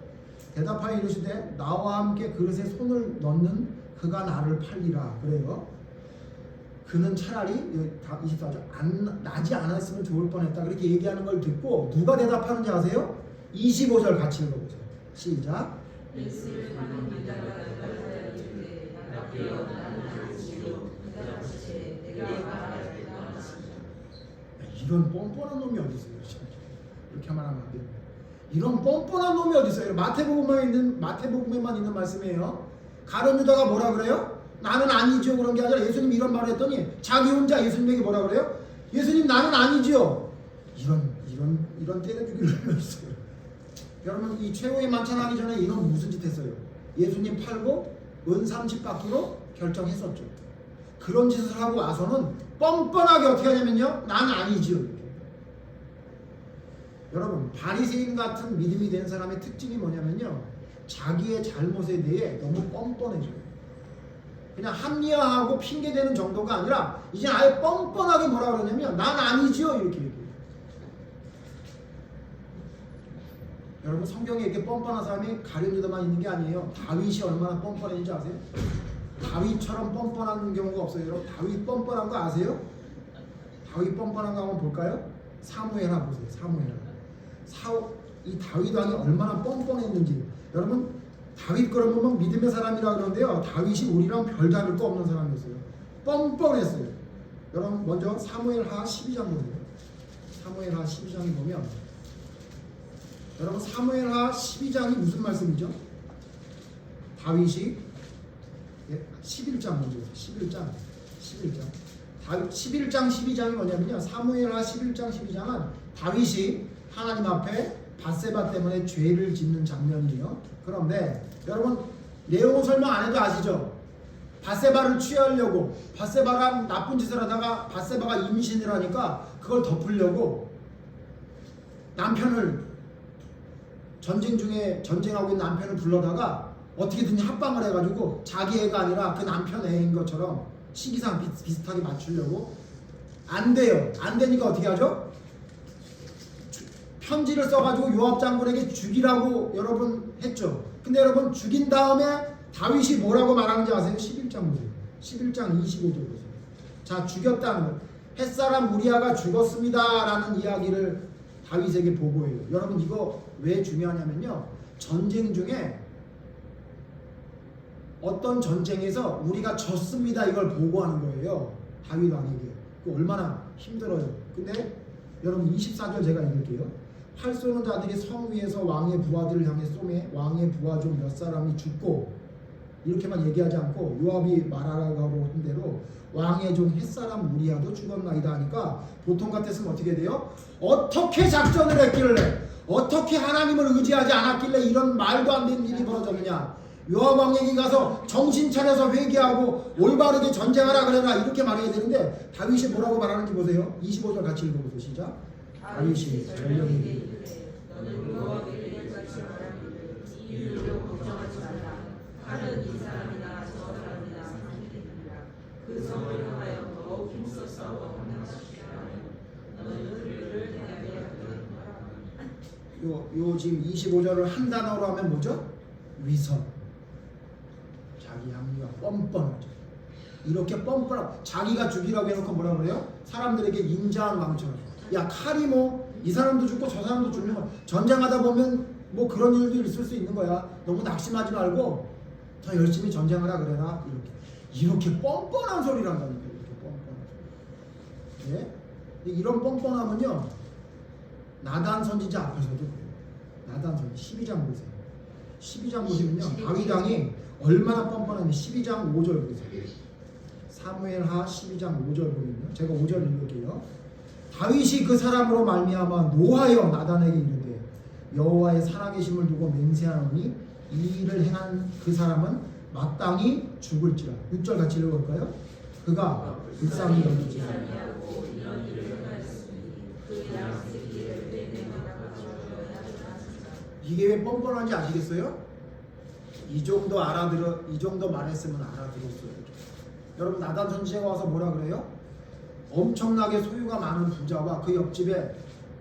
대답하여 이르시되 나와 함께 그릇에 손을 넣는 그가 나를 팔리라. 그래요. 그는 차라리 24절 나지 않았으면 좋을 뻔했다. 그렇게 얘기하는 걸 듣고 누가 대답하는지 아세요? 25절 같이 읽어보세요. 시작. 예수를 가는 유다가 대답하여 이르되 라비여 나는 아니지요. 대답하시되 내가 말하였다 하시니라. 이런 뻔뻔한 놈이 어디 있어요? 이렇게 말하면 안 돼요. 이런 뻔뻔한 놈이 어디 있어요? 마태복음에만 있는 말씀이에요. 가룟 유다가 뭐라 그래요? 나는 아니죠. 그런 게 아니라 예수님 이런 말을 했더니 자기 혼자 예수님에게 뭐라 그래요? 예수님 나는 아니죠. 이런 때려 죽일 놈이 있어요. 여러분 이 최후의 만찬하기 전에 이놈 무슨 짓 했어요? 예수님 팔고 은 30바퀴로 결정했었죠. 그런 짓을 하고 와서는 뻔뻔하게 어떻게 하냐면요. 난 아니지요. 이렇게. 여러분 바리새인 같은 믿음이 된 사람의 특징이 뭐냐면요. 자기의 잘못에 대해 너무 뻔뻔해져요. 그냥 합리화하고 핑계대는 정도가 아니라 이제 아예 뻔뻔하게 뭐라 그러냐면 난 아니지요. 이렇게 얘기해요. 여러분 성경에 이렇게 뻔뻔한 사람이 가룟 유다만 있는 게 아니에요. 다윗이 얼마나 뻔뻔했는지 아세요? 다윗처럼 뻔뻔한 경우가 없어요. 여러분 다윗 뻔뻔한 거 아세요? 다윗 뻔뻔한 거 한번 볼까요? 사무엘하 보세요. 이 다윗 왕이 얼마나 뻔뻔했는지. 여러분 다윗 그런 보면 믿음의 사람이라 그러는데요. 다윗이 우리랑 별다를 거 없는 사람이었어요. 뻔뻔했어요. 여러분 먼저 사무엘하 12장 보세요. 사무엘하 12장에 보면 여러분 사무엘하 12장이 무슨 말씀이죠? 다윗이 11장 먼저 11장 12장이 뭐냐면요. 사무엘하 11장 12장은 다윗이 하나님 앞에 밧세바 때문에 죄를 짓는 장면이에요. 그런데 여러분 내용 설명 안 해도 아시죠? 밧세바를 취하려고 밧세바랑 나쁜 짓을 하다가 밧세바가 임신을 하니까 그걸 덮으려고 남편을 전쟁 중에 전쟁하고 있는 남편을 불러다가 어떻게든지 합방을 해가지고 자기 애가 아니라 그 남편 애인 것처럼 시기상 비슷하게 맞추려고 안 돼요. 안 되니까 어떻게 하죠? 편지를 써가지고 요압 장군에게 죽이라고 여러분 했죠. 근데 여러분 죽인 다음에 다윗이 뭐라고 말하는지 아세요? 11장 보세요. 11장 25절 보세요. 자, 죽였다는 것. 햇사람 우리아가 죽었습니다 라는 이야기를 다윗에게 보고해요. 여러분 이거 왜 중요하냐면요. 전쟁 중에 어떤 전쟁에서 우리가 졌습니다 이걸 보고하는 거예요. 다윗 왕에게. 그 얼마나 힘들어요. 근데 여러분 24절 제가 읽을게요. 활 쏘는 자들이 성 위에서 왕의 부하들을 향해 쏘매 왕의 부하 중 몇 사람이 죽고 이렇게만 얘기하지 않고 요압이 말하라고 한 대로 왕의 종 햇사람 우리아도 죽었나이다 하니까 보통 같았으면 어떻게 돼요? 어떻게 작전을 했길래 어떻게 하나님을 의지하지 않았길래 이런 말도 안 되는 일이 벌어졌느냐. 요압 왕에게 가서 정신 차려서 회개하고 올바르게 전쟁하라 그래라 이렇게 말해야 되는데 다윗이 뭐라고 말하는지 보세요. 25절 같이 읽어보세요. 시작. 다윗이 전령에게 이르되 너는 여호와께 일같이 말하기를 이 일로 걱정하지 말라. 칼은 이 사람이나 저 사람이나 상관이니라. 그 성을 향하여 더욱 힘써 싸워 함락시키라 하며 너는 그들을 대하여 요 지금 25절을 한 단어로 하면 뭐죠? 위선. 자기 합리화 뻔뻔하죠. 이렇게 뻔뻔하고 자기가 죽이라고 해놓고 뭐라 그래요? 사람들에게 인자한 마음처럼. 야 칼이 뭐 이 사람도 죽고 저 사람도 죽는 전쟁하다 보면 뭐 그런 일도 있을 수 있는 거야. 너무 낙심하지 말고 더 열심히 전쟁하라 그래라. 이렇게 뻔뻔한 소리를 한다니까. 이렇게 뻔뻔한 소리. 네? 이런 뻔뻔함은요 나단 선지자 앞에서도 그래요. 나단 선지 12장 보세요. 12장 보시면요 다윗 왕이 얼마나 뻔뻔하면 12장 5절 보세요. 사무엘하 12장 5절 보면요 제가 5절 읽을게요. 다윗이 그 사람으로 말미암아 노하여 나단에게 이르되 여호와의 살아계심을 두고 맹세하노니 이 일을 행한 그 사람은 마땅히 죽을지라. 6절 같이 읽어볼까요? 그가 불쌍히 여기지 이게 왜 뻔뻔한지 아시겠어요? 이 정도 말했으면 알아들었어요. 여러분 나단 선지자가 와서 뭐라 그래요? 엄청나게 소유가 많은 부자와 그 옆집에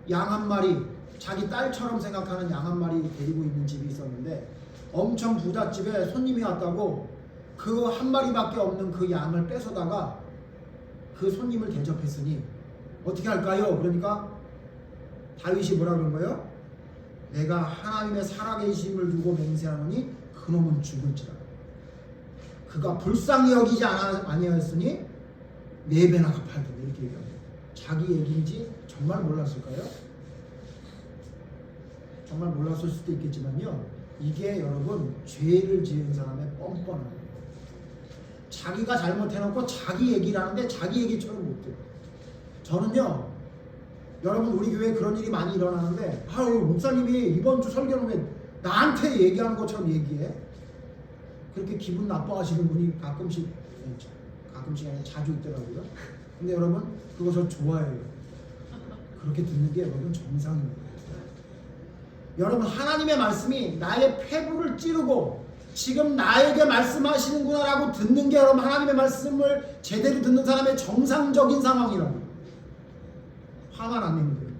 양 한 마리 자기 딸처럼 생각하는 양 한 마리 데리고 있는 집이 있었는데 엄청 부잣집에 손님이 왔다고 그 한 마리밖에 없는 그 양을 뺏어다가 그 손님을 대접했으니 어떻게 할까요? 그러니까 다윗이 뭐라 그런 거예요? 내가 하나님의 살아계심을 두고 맹세하노니 그놈은 죽을지라. 그가 불쌍히 여기지 아니하였으니 네 배나 갚아야 된다. 이렇게 얘기합니다. 자기 얘기인지 정말 몰랐을까요? 정말 몰랐을 수도 있겠지만요, 이게 여러분 죄를 지은 사람의 뻔뻔한 거예요. 자기가 잘못해놓고 자기 얘기를 하는데 자기 얘기처럼 못해요. 저는요, 여러분 우리 교회에 그런 일이 많이 일어나는데, 아유 목사님이 이번 주 설교는 왜 나한테 얘기하는 것처럼 얘기해? 그렇게 기분 나빠하시는 분이 가끔씩 아니라 자주 있더라고요. 근데 여러분 그거 저 좋아해요. 그렇게 듣는 게 여러분 정상입니다. 여러분 하나님의 말씀이 나의 폐부를 찌르고 지금 나에게 말씀하시는구나 라고 듣는 게 여러분 하나님의 말씀을 제대로 듣는 사람의 정상적인 상황이라고. 화만 안 내면 돼요.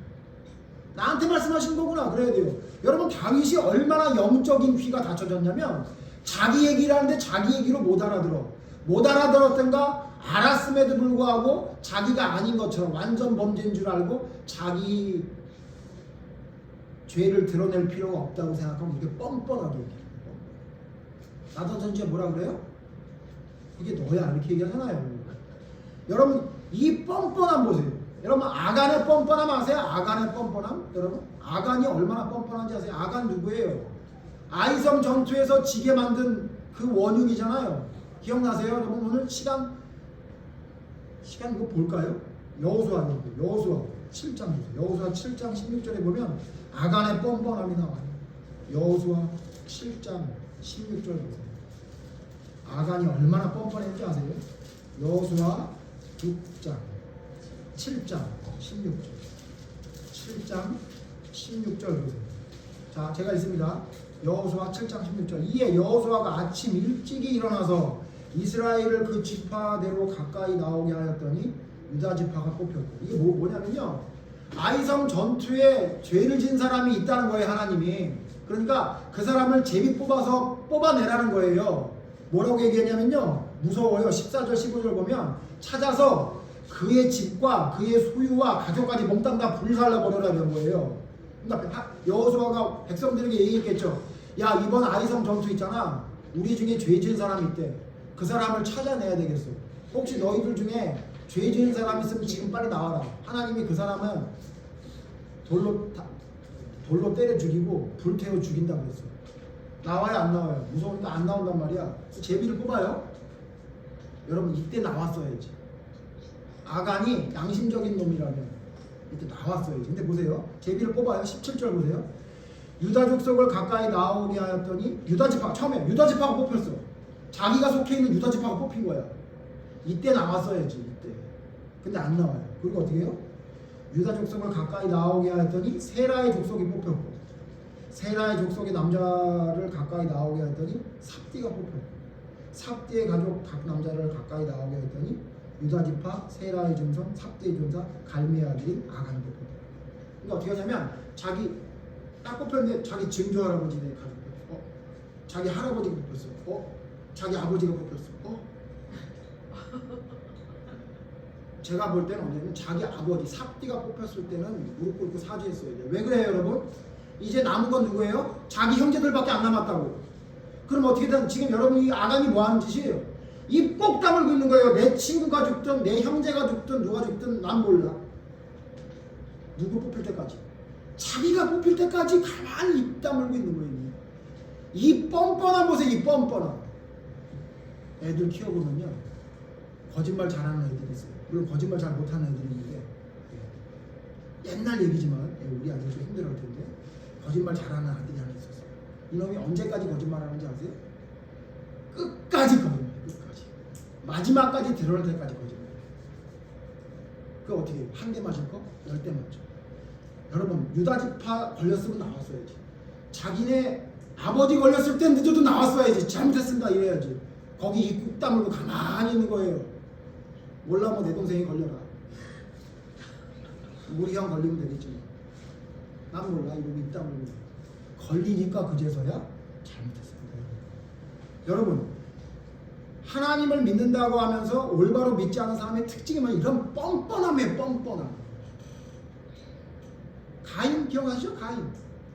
나한테 말씀하시는 거구나 그래야 돼요. 여러분 다윗이 얼마나 영적인 귀가 닫혀졌냐면 자기 얘기를 하는데 자기 얘기로 못 알아들었던가 알았음에도 불구하고 자기가 아닌 것처럼 완전 범죄인 줄 알고 자기 죄를 드러낼 필요가 없다고 생각하면 이게 뻔뻔하게 얘기해요. 나더전지에 뭐라 그래요? 이게 너야 이렇게 얘기하잖아요. 여러분 이 뻔뻔함 보세요. 여러분 아간의 뻔뻔함 아세요? 아간의 뻔뻔함? 여러분 아간이 얼마나 뻔뻔한지 아세요? 아간 누구예요? 아이성 전투에서 지게 만든 그 원흉이잖아요. 기억나세요? 여러분 오늘 시간 이거 볼까요? 여호수아 7장 보세요. 여호수아 7장 16절에 보면 아간의 뻔뻔함이 나와요. 여호수아 7장 16절 보세요. 아간이 얼마나 뻔뻔했는지 아세요? 여호수아 6장 7장 16절 7장 16절 보세요. 자, 제가 읽습니다. 여호수아 7장 16절. 이에 여호수아가 아침 일찍이 일어나서 이스라엘을 그 지파대로 가까이 나오게 하였더니 유다 지파가 뽑혔고. 이게 뭐냐면요, 아이성 전투에 죄를 진 사람이 있다는 거예요. 하나님이. 그러니까 그 사람을 제비 뽑아서 뽑아내라는 거예요. 뭐라고 얘기했냐면요, 무서워요. 14절 15절 보면 찾아서 그의 집과 그의 소유와 가족까지 몽땅 다 불살라버려라는 거예요. 그러니까 여호수아가 백성들에게 얘기했겠죠. 야, 이번 아이성 전투 있잖아, 우리 중에 죄 지은 사람이 있대. 그 사람을 찾아내야 되겠어. 혹시 너희들 중에 죄 지은 사람 있으면 지금 빨리 나와라. 하나님이 그 사람은 돌로 때려 죽이고 불태워 죽인다고 했어. 나와요 안 나와요? 무서우니까 안 나온단 말이야. 제비를 뽑아요. 여러분 이때 나왔어야지. 아간이 양심적인 놈이라면 이때 나왔어야지. 근데 보세요, 제비를 뽑아요. 17절 보세요. 유다 족속을 가까이 나오게 하였더니 유다 지파, 처음에 유다 지파가 뽑혔어. 자기가 속해 있는 유다 지파가 뽑힌 거야. 이때 나왔어야지. 이때. 근데 안 나와요. 그리고 어떻게 해요? 유다 족속을 가까이 나오게 하였더니 세라의 족속이 뽑혔고, 세라의 족속의 남자를 가까이 나오게 하였더니 삽디가 뽑혔고, 삽디의 가족 각 남자를 가까이 나오게 하였더니 유다 지파 세라의 증손 삽디의 존사 갈미의 아들인 아간이 뽑혔다. 그러니까 어떻게 하냐면 자기 딱 뽑혔는데 자기 증조 할아버지네 가족, 자기 할아버지가 뽑혔어. 자기 아버지가 뽑혔어. 제가 볼 때는 언제는 자기 아버지 삽디가 뽑혔을 때는 무릎 꿇고 사죄했어야 돼요. 왜 그래요 여러분? 이제 남은 건 누구예요? 자기 형제들밖에 안 남았다고. 그럼 어떻게든 지금 여러분 이 아간이 뭐 하는 짓이에요? 입 꼭 다물고 있는 거예요. 내 친구가 죽든 내 형제가 죽든 누가 죽든 난 몰라. 누구 뽑힐 때까지, 자기가 뽑힐 때까지 가만히 입 다물고 있는 거예요. 이 뻔뻔한 보세요. 이 뻔뻔한 애들 키워보면요, 거짓말 잘하는 애들이 있어요. 물론 거짓말 잘 못하는 애들이 있는데, 옛날 얘기지만 우리 아들 좀 힘들어할 텐데 거짓말 잘하는 아들이 하나 있었어요. 이놈이 언제까지 거짓말하는지 아세요? 끝까지 거짓말해. 끝까지 마지막까지 드러날 때까지 거짓말해. 그거 어떻게 해요? 한 대 맞을 거? 10대 맞죠. 여러분 유다 지파 걸렸으면 나왔어야지. 자기네 아버지 걸렸을 땐 늦어도 나왔어야지. 잘못했습니다 이래야지. 거기 입국 다물고 가만히 있는 거예요. 몰라 뭐 내 동생이 걸려라, 우리 형 걸리면 되겠지. 난 몰라 이러고 입 다물고 걸리니까 그제서야 잘못했습니다. 여러분 하나님을 믿는다고 하면서 올바로 믿지 않은 사람의 특징이 뭐냐? 이런 뻔뻔함이에요. 뻔뻔함. 가인 기억하시죠?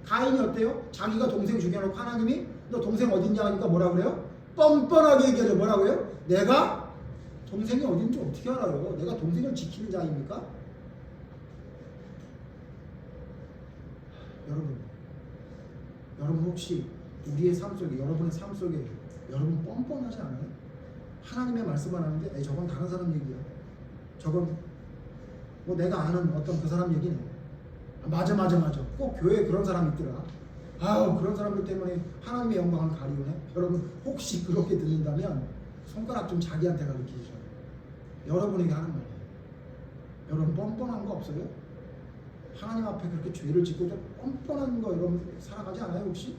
가인이 어때요? 자기가 동생 죽여놓고 하나님이 너 동생 어딨냐 하니까 뭐라 그래요? 뻔뻔하게 얘기하죠. 뭐라고요? 내가 동생이 어딘지 어떻게 알아요? 내가 동생을 지키는 자입니까? 여러분 혹시 우리의 삶 속에 여러분의 삶 속에 여러분 뻔뻔하지 않아요? 하나님의 말씀을 하는데 저건 다른 사람 얘기야. 저건 뭐 내가 아는 어떤 그 사람 얘기네. 맞아. 꼭 교회에 그런 사람이 있더라. 아우 그런 사람들 때문에 하나님의 영광을 가리우네. 여러분 혹시 그렇게 들린다면 손가락 좀 자기한테 가르치죠. 여러분에게 하는 말이에요. 여러분 뻔뻔한 거 없어요? 하나님 앞에 그렇게 죄를 짓고 좀 뻔뻔한 거 여러분 살아가지 않아요 혹시?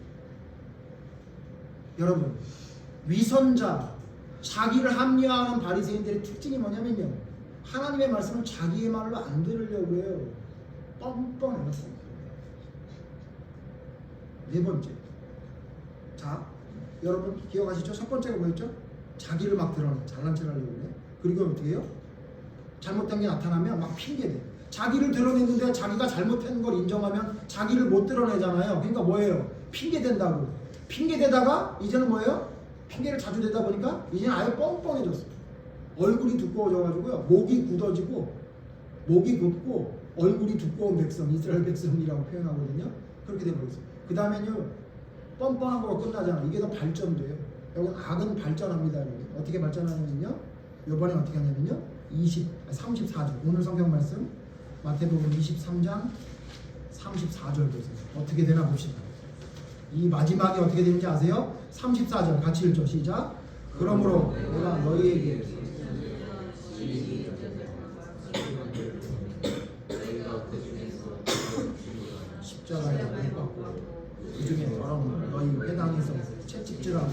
여러분 위선자 자기를 합리화하는 바리새인들의 특징이 뭐냐면요 하나님의 말씀을 자기의 말로 안 들으려고 해요. 뻔뻔해요. 네 번째, 자 여러분 기억하시죠? 첫 번째가 뭐였죠? 자기를 막 드러내 잘난 척 하려고 그래. 그리고 어떻게 해요? 잘못된 게 나타나면 막 핑계대. 자기를 드러내는데 자기가 잘못한 걸 인정하면 자기를 못 드러내잖아요. 그러니까 뭐예요? 핑계댄다고. 핑계대다가 이제는 뭐예요? 핑계를 자주 대다 보니까 이제는 아예 뻥뻥해졌어. 얼굴이 두꺼워져가지고요. 목이 굳어지고 목이 굳고 얼굴이 두꺼운 백성, 이스라엘 백성이라고 표현하거든요. 그렇게 돼버렸어요. 그 다음에는요. 뻔뻔한 거로 끝나잖아. 이게 더 발전돼요. 여러분 악은 발전합니다. 여러분. 어떻게 발전하냐면요. 이번에 어떻게 하냐면요. 34절 오늘 성경 말씀 마태복음 23장 34절 보세요. 어떻게 되나 봅시다. 이 마지막에 어떻게 되는지 아세요? 34절 같이 읽죠. 시작. 그러므로 내가 너희에게 십자가에 못 박고 그 중에 더러운 너희 회당에서 채찍질하고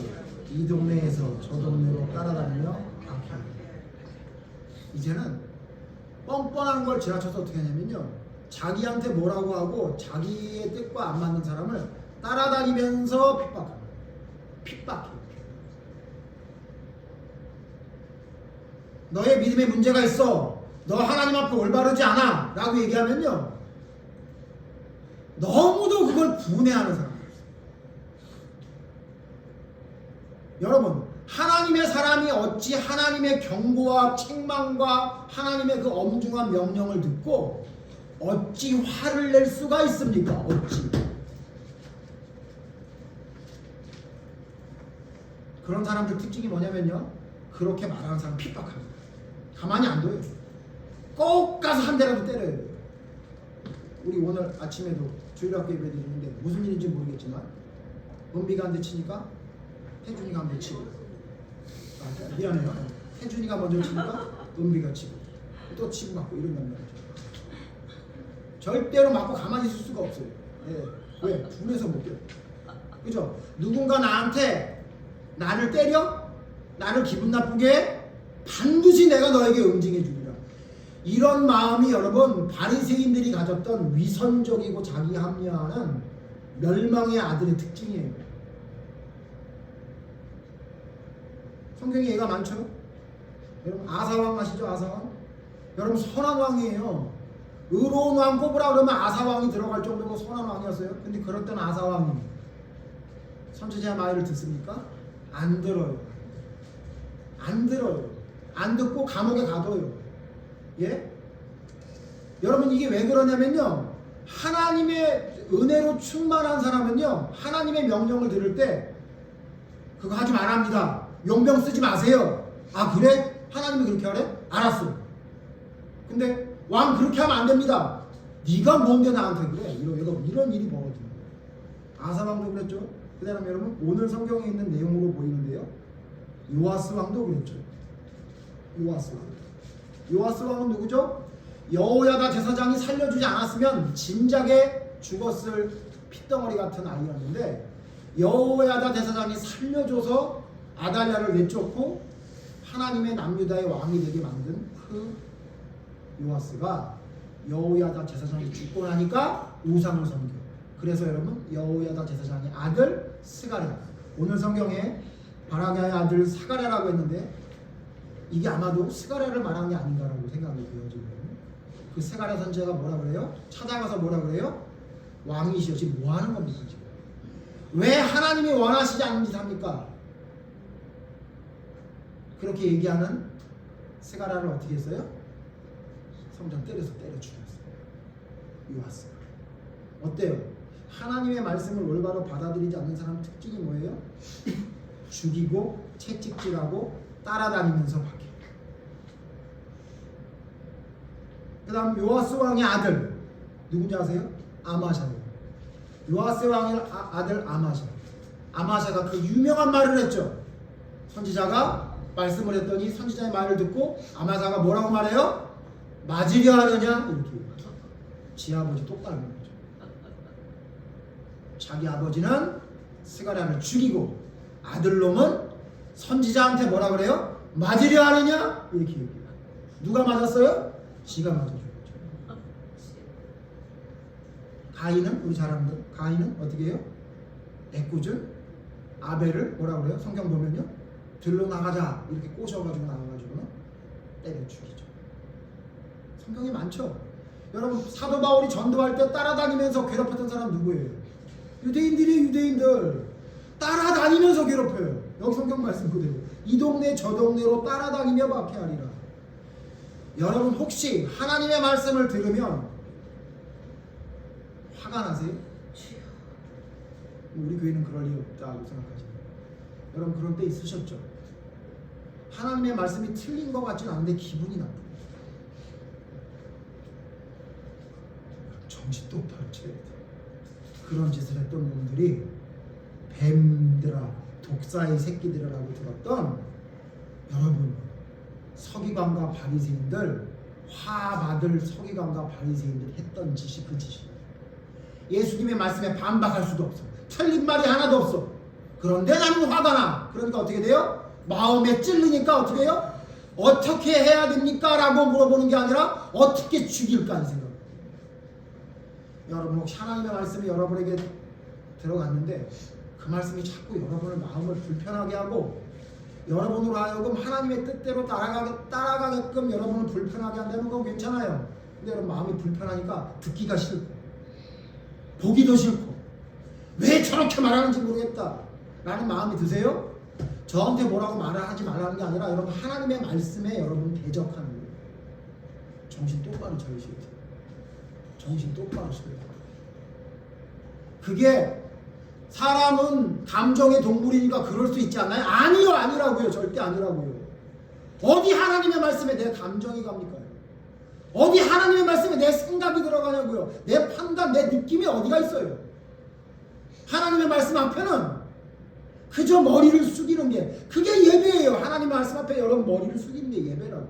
이 동네에서 저 동네로 따라다니며 악하게. 이제는 뻔뻔한 걸 지나쳐서 어떻게 하냐면요 자기한테 뭐라고 하고 자기의 뜻과 안 맞는 사람을 따라다니면서 핍박합니다. 핍박해요. 너의 믿음에 문제가 있어. 너 하나님 앞에 올바르지 않아 라고 얘기하면요 너무도 그걸 분해하는 사람이에요. 여러분 하나님의 사람이 어찌 하나님의 경고와 책망과 하나님의 그 엄중한 명령을 듣고 어찌 화를 낼 수가 있습니까? 어찌. 그런 사람들 특징이 뭐냐면요 그렇게 말하는 사람 핍박합니다. 가만히 안 둬요. 꼭 가서 한 대라도 때려요. 우리 오늘 아침에도 주일학교 예배 드리는데 무슨 일인지 모르겠지만 은비가 한 대 치니까 태준이가 한 대 치고 미안해요. 태준이가 먼저 치니까 은비가 치고 또 치고 맞고 이런단 말이죠. 절대로 맞고 가만히 있을 수가 없어요. 예. 왜? 분해서 못 돼요. 그죠? 누군가 나한테 나를 때려? 나를 기분 나쁘게 해? 반드시 내가 너에게 응징해 주리라. 이런 마음이 여러분 바리새인들이 가졌던 위선적이고 자기 합리화하는 멸망의 아들의 특징이에요. 성경에 얘가 많죠? 여러분 아사왕 아시죠? 아사왕? 여러분 선한 왕이에요. 의로운 왕 뽑으라 그러면 아사왕이 들어갈 정도로 선한 왕이었어요. 근데 그랬던 아사왕이 선지자 말을 듣습니까? 안 들어요. 안 들어요. 안 듣고 감옥에 가둬요. 예? 여러분 이게 왜 그러냐면요 하나님의 은혜로 충만한 사람은요 하나님의 명령을 들을 때 그거 하지 말랍니다. 용병 쓰지 마세요. 아 그래? 하나님이 그렇게 하래? 알았어. 근데 왕 그렇게 하면 안 됩니다. 네가 뭔데 나한테 그래? 이런 일이 벌어지는 거예요. 아사왕도 그랬죠. 그 다음에 여러분 오늘 성경에 있는 내용으로 보이는데요 요아스 왕도 그랬죠. 요아스 왕은 누구죠? 여호야다 제사장이 살려주지 않았으면 진작에 죽었을 핏덩어리 같은 아이였는데 여호야다 제사장이 살려줘서 아달랴를 내쫓고 하나님의 남유다의 왕이 되게 만든 그 요아스가 여호야다 제사장이 죽고 나니까 우상을 섬겨. 그래서 여러분 여호야다 제사장의 아들 스가랴, 오늘 성경에 바라기아의 아들 사가랴라고 했는데 이게 아마도 스가랴를 말하는 게 아닌가라고 생각이 되어지고요. 그 스가랴 선지자가 뭐라 그래요? 찾아가서 뭐라 그래요? 왕이시여. 지금 뭐 하는 겁니까 지금? 왜 하나님이 원하시지 않는 짓 합니까? 그렇게 얘기하는 스가랴를 어떻게 했어요? 성전 때려 죽였어요. 요아스가. 어때요? 하나님의 말씀을 올바로 받아들이지 않는 사람 특징이 뭐예요? 죽이고 채찍질하고 따라다니면서 박해. 그 다음 요아스 왕의 아들 누군지 아세요? 아마샤예요. 요아스 왕의 아들 아마샤. 아마샤가 그 유명한 말을 했죠. 선지자가 말씀을 했더니 선지자의 말을 듣고 아마샤가 뭐라고 말해요? 맞으려 하느냐? 이렇게 얘기해요. 지 아버지 똑바른 거죠. 자기 아버지는 스가랴를 죽이고 아들놈은 선지자한테 뭐라 그래요? 맞으려 하느냐? 이렇게 얘기해요. 누가 맞았어요? 지가 맞아준 거죠. 가인은 우리 잘 아는 거. 가인은 어떻게 해요? 애꿎은 아벨을 뭐라 그래요? 성경 보면요. 들로 나가자 이렇게 꼬셔가지고 나가가지고는 때려 죽이죠. 성경이 많죠. 여러분 사도 바울이 전도할 때 따라다니면서 괴롭혔던 사람 누구예요? 유대인들이 유대인들 따라다니면서 괴롭혀요. 여기 성경 말씀 그대로 이 동네 저 동네로 따라다니며 박해하리라. 여러분 혹시 하나님의 말씀을 들으면 화가 나세요? 우리 교회는 그럴 리 없다고 생각하시나요? 여러분 그런 때 있으셨죠? 하나님의 말씀이 틀린 것 같지는 않은데 기분이 나쁘고 정신 똑바로 차려야 돼. 그런 짓을 했던 놈들이 뱀들아 독사의 새끼들이라고 들었던 여러분 서기관과 바리새인들, 화받을 서기관과 바리새인들이 했던 짓이 그 짓이에요. 예수님의 말씀에 반박할 수도 없어. 틀린 말이 하나도 없어. 그런데 나는 화가 나. 그러니까 어떻게 돼요? 마음에 찔리니까 어떻게 해요? 어떻게 해야 됩니까? 라고 물어보는 게 아니라 어떻게 죽일까 이 생각. 여러분 혹시 하나님의 말씀이 여러분에게 들어갔는데 그 말씀이 자꾸 여러분의 마음을 불편하게 하고 여러분으로 하여금 하나님의 뜻대로 따라가게끔 여러분을 불편하게 한다는 건 괜찮아요. 근데 여러분 마음이 불편하니까 듣기가 싫고 보기도 싫고 왜 저렇게 말하는지 모르겠다 라는 마음이 드세요? 저한테 뭐라고 말을 하지 말라는 게 아니라 여러분 하나님의 말씀에 여러분 대적하는 거예요. 정신 똑바로 차리셔야 돼요. 정신 똑바로 차려야 돼요. 그게 사람은 감정의 동물이니까 그럴 수 있지 않나요? 아니요, 아니라고요. 절대 아니라고요. 어디 하나님의 말씀에 내 감정이 갑니까? 어디 하나님의 말씀에 내 생각이 들어가냐고요. 내 판단, 내 느낌이 어디가 있어요? 하나님의 말씀 앞에는 그저 머리를 숙이는 게 그게 예배예요. 하나님의 말씀 앞에 여러분 머리를 숙이는 게 예배라고요.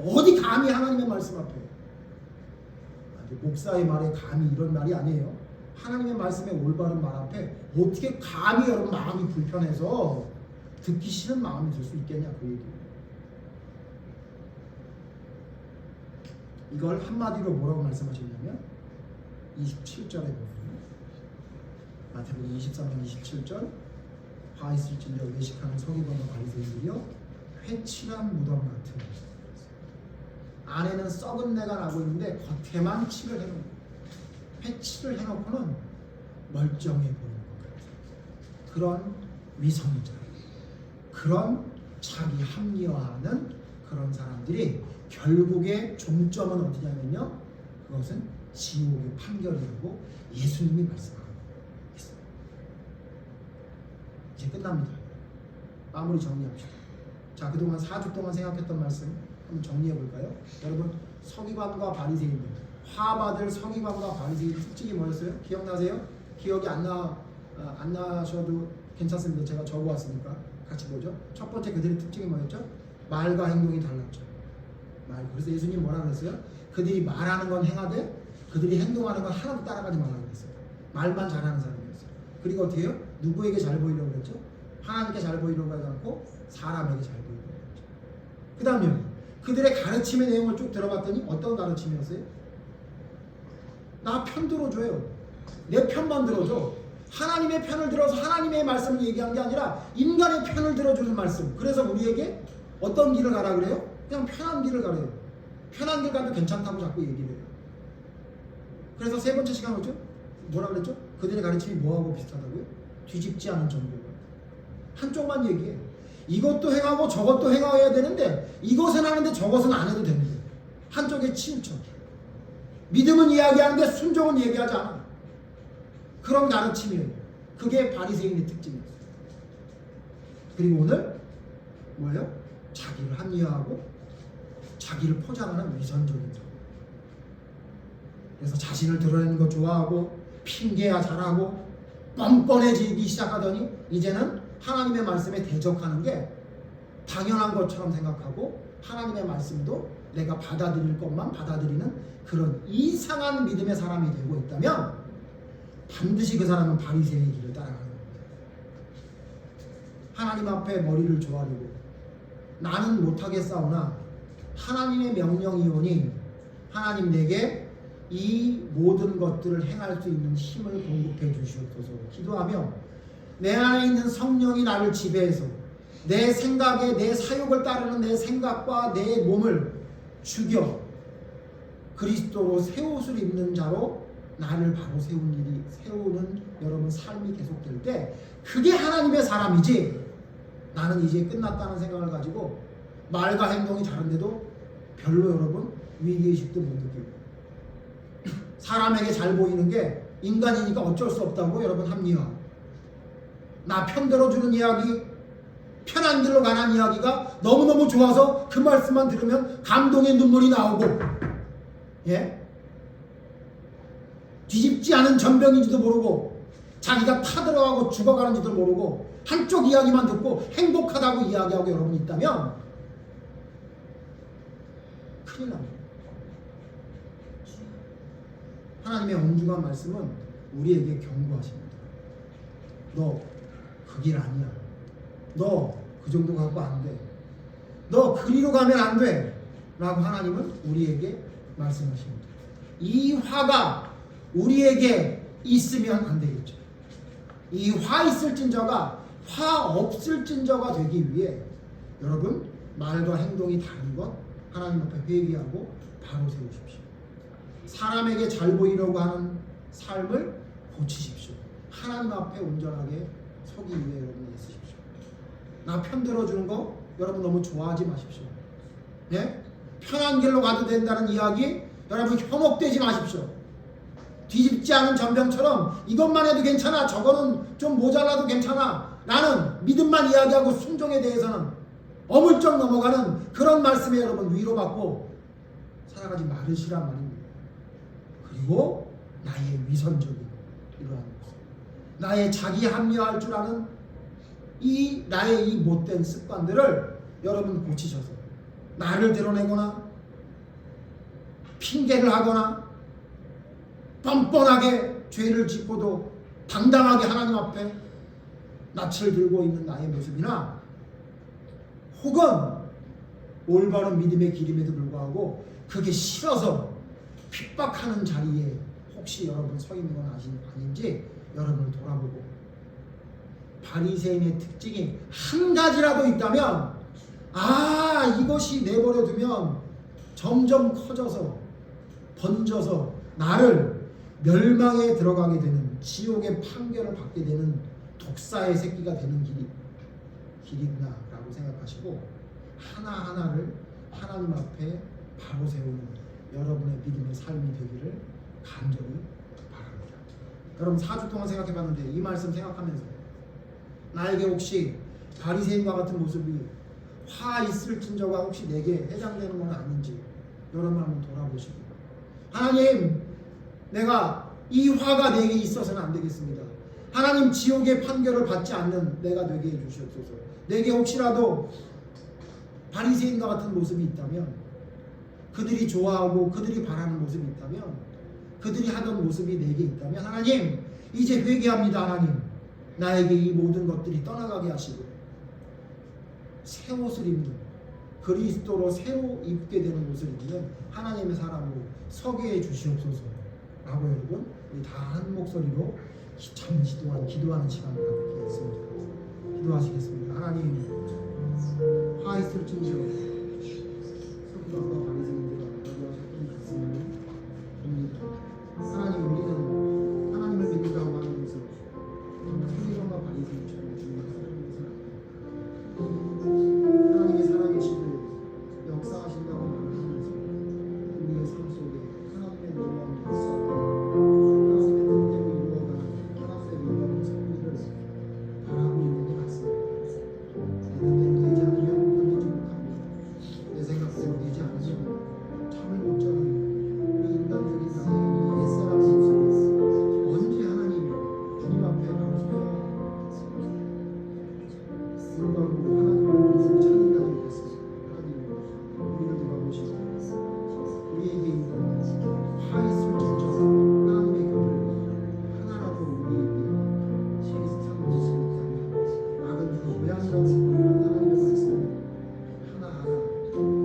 어디 감히 하나님의 말씀 앞에. 목사의 말에 감히 이런 말이 아니에요. 하나님의 말씀에 올바른 말 앞에 어떻게 감히 여러분 마음이 불편해서 듣기 싫은 마음이 들 수 있겠냐 그 얘기예요. 이걸 한마디로 뭐라고 말씀하셨냐면 27절에 보면 마태복음 23장 27절 화 있을진저 외식하는 서기관과 바리새인들이여 회칠한 무덤 같은 안에는 썩은 내가 나고 있는데 겉에만 칠을 해놓은 거예요. 회칠을 해놓고는 멀쩡해 보이는 것 같아요. 그런 위선자, 그런 자기 합리화하는 그런 사람들이 결국에 종점은 어디냐면요, 그것은 지옥의 판결이라고 예수님이 말씀하고 있습니다. 이제 끝납니다. 마무리 정리합시다. 자, 그동안 4주 동안 생각했던 말씀 한번 정리해 볼까요? 여러분, 서기관과 바리새인들, 화받을 서기관과 바리새인 특징이 뭐였어요? 기억나세요? 기억이 안 나셔도 괜찮습니다. 제가 적어왔으니까 같이 보죠. 첫 번째 그들의 특징이 뭐였죠? 말과 행동이 달랐죠. 말. 그래서 예수님 뭐라 그랬어요? 그들이 말하는 건 행하되 그들이 행동하는 건 하나도 따라가지 말라고 그랬어요. 말만 잘하는 사람이었어요. 그리고 어떻게 해요? 누구에게 잘 보이려고 그랬죠? 하나님께 잘 보이려고 하지 않고 사람에게 잘 보이려고 그랬죠. 그 다음에 그들의 가르침의 내용을 쭉 들어봤더니 어떤 가르침이었어요? 나 편 들어줘요. 내 편만 들어줘. 하나님의 편을 들어서 하나님의 말씀을 얘기한 게 아니라 인간의 편을 들어주는 말씀. 그래서 우리에게 어떤 길을 가라 그래요? 그냥 편한 길을 가래요. 편한 길 가도 괜찮다고 자꾸 얘기를 해요. 그래서 세 번째 시간 뭐죠? 뭐라 그랬죠? 그들의 가르침이 뭐하고 비슷하다고요? 뒤집지 않은 전부. 한쪽만 얘기해. 이것도 행하고 저것도 행해야 되는데 이것은 하는데 저것은 안 해도 되는데 한쪽에 치우쳐. 믿음은 이야기하는데 순종은 얘기하지 않아. 그런 가르침이에요. 그게 바리새인의 특징이었어요. 그리고 오늘 뭐예요? 자기를 합리화하고 자기를 포장하는 위선적인 점. 그래서 자신을 드러내는 거 좋아하고 핑계야 잘하고 뻔뻔해지기 시작하더니 이제는 하나님의 말씀에 대적하는 게 당연한 것처럼 생각하고 하나님의 말씀도 내가 받아들일 것만 받아들이는 그런 이상한 믿음의 사람이 되고 있다면 반드시 그 사람은 바리새인의 길을 따라가는 겁니다. 하나님 앞에 머리를 조아리고 나는 못하겠사오나 하나님의 명령이오니 하나님 내게 이 모든 것들을 행할 수 있는 힘을 공급해 주시옵소서 기도하며 내 안에 있는 성령이 나를 지배해서 내 생각에 내 사욕을 따르는 내 생각과 내 몸을 죽여 그리스도로 새 옷을 입는 자로 나를 바로 세우는 여러분 삶이 계속될 때 그게 하나님의 사람이지 나는 이제 끝났다는 생각을 가지고 말과 행동이 다른데도 별로 여러분 위기의식도 못 느끼고 사람에게 잘 보이는 게 인간이니까 어쩔 수 없다고 여러분 합리화 나 편 들어주는 이야기 편한 길로 가는 이야기가 너무너무 좋아서 그 말씀만 들으면 감동의 눈물이 나오고 예? 뒤집지 않은 전병인지도 모르고 자기가 타들어가고 죽어가는지도 모르고 한쪽 이야기만 듣고 행복하다고 이야기하고 여러분이 있다면 큰일 납니다. 하나님의 엄중한 말씀은 우리에게 경고하십니다. 너 그 길 아니야. 너 그 정도 갖고 안 돼. 너 그리로 가면 안 돼. 라고 하나님은 우리에게 말씀하십니다. 이 화가 우리에게 있으면 안 되겠죠. 이 화 있을진저가 화 없을진저가 되기 위해 여러분 말과 행동이 다른 것 하나님 앞에 회개하고 바로 세우십시오. 사람에게 잘 보이려고 하는 삶을 고치십시오. 하나님 앞에 온전하게 서기 위해 여러분 애쓰십시오. 나 편 들어주는 거 여러분 너무 좋아하지 마십시오. 예? 편한 길로 가도 된다는 이야기 여러분 현혹되지 마십시오. 뒤집지 않은 전병처럼 이것만 해도 괜찮아 저거는 좀 모자라도 괜찮아 라는 믿음만 이야기하고 순종에 대해서는 어물쩍 넘어가는 그런 말씀에 여러분 위로받고 살아가지 말으시란 말입니다. 그리고 나의 위선적인 이러한 모습 나의 자기 합리화할 줄 아는 나의 이 못된 습관들을 여러분 고치셔서 나를 드러내거나 핑계를 하거나 뻔뻔하게 죄를 짓고도 당당하게 하나님 앞에 낯을 들고 있는 나의 모습이나 혹은 올바른 믿음의 길임에도 불구하고 그게 싫어서 핍박하는 자리에 혹시 여러분 서 있는 건 아닌지 여러분을 돌아보고 바리새인의 특징이 한 가지라도 있다면 이것이 내버려 두면 점점 커져서 번져서 나를 멸망에 들어가게 되는 지옥의 판결을 받게 되는 독사의 새끼가 되는 길이구나 라고 생각하시고 하나하나를 하나님 앞에 바로 세우는 여러분의 믿음의 삶이 되기를 간절히 바랍니다. 여러분 4주 동안 생각해봤는데 이 말씀 생각하면서 나에게 혹시 바리새인과 같은 모습이 화 있을진저가 혹시 내게 해당되는 건 아닌지 여러분 한번 돌아보시고 하나님 내가 이 화가 내게 있어서는 안 되겠습니다. 하나님 지옥의 판결을 받지 않는 내가 되게 해주시옵소서. 내게 혹시라도 바리새인과 같은 모습이 있다면 그들이 좋아하고 그들이 바라는 모습이 있다면 그들이 하던 모습이 내게 있다면 하나님 이제 회개합니다. 하나님 나에게 이 모든 것들이 떠나가게 하시고 새 옷을 입는 그리스도로 새로 입게 되는 옷을 입는 하나님의 사람으로 서게 해 주시옵소서 라고 여러분 우리 다 한 목소리로 잠시 동안 기도하는 시간을 갖겠습니다. 기도하시겠습니다. 하나님, 화 있을진저 서기관과 바리새인들과 요구하셨던 말씀을 봅니다. 하나님, 우리는 하나님을 믿는다고 하면서 서기관과 바리새인처럼 주님을 사랑하는 사람, 하나님이 살아계시고 역사하신다고 말하면서 우리의 삶 속에 하나님의 놀라운 역사, 하나님의 뜻대로 이루어가는 하나님의 놀라운 섭리를 바라고 있는 것 같습니다. 내 뜻대로 되지 않으면 견디지 못합니다. 내 생각대로 되지 않으면 잠을 못 자는 우리 인간적인 나의 이 옛사람의 모습을 언제 하나님 주님 앞에 바로 서야 불구하고 하나님을 찾는 날이 오겠습니다. 하나님, 우리를 돌아보시고 우리에게 있는 화 있을진저 하나님의 교를 하나라도 우리에게 시스템을 수 있다면 막은 그 고향이라고 부르는 하나님의 말씀을 하나하나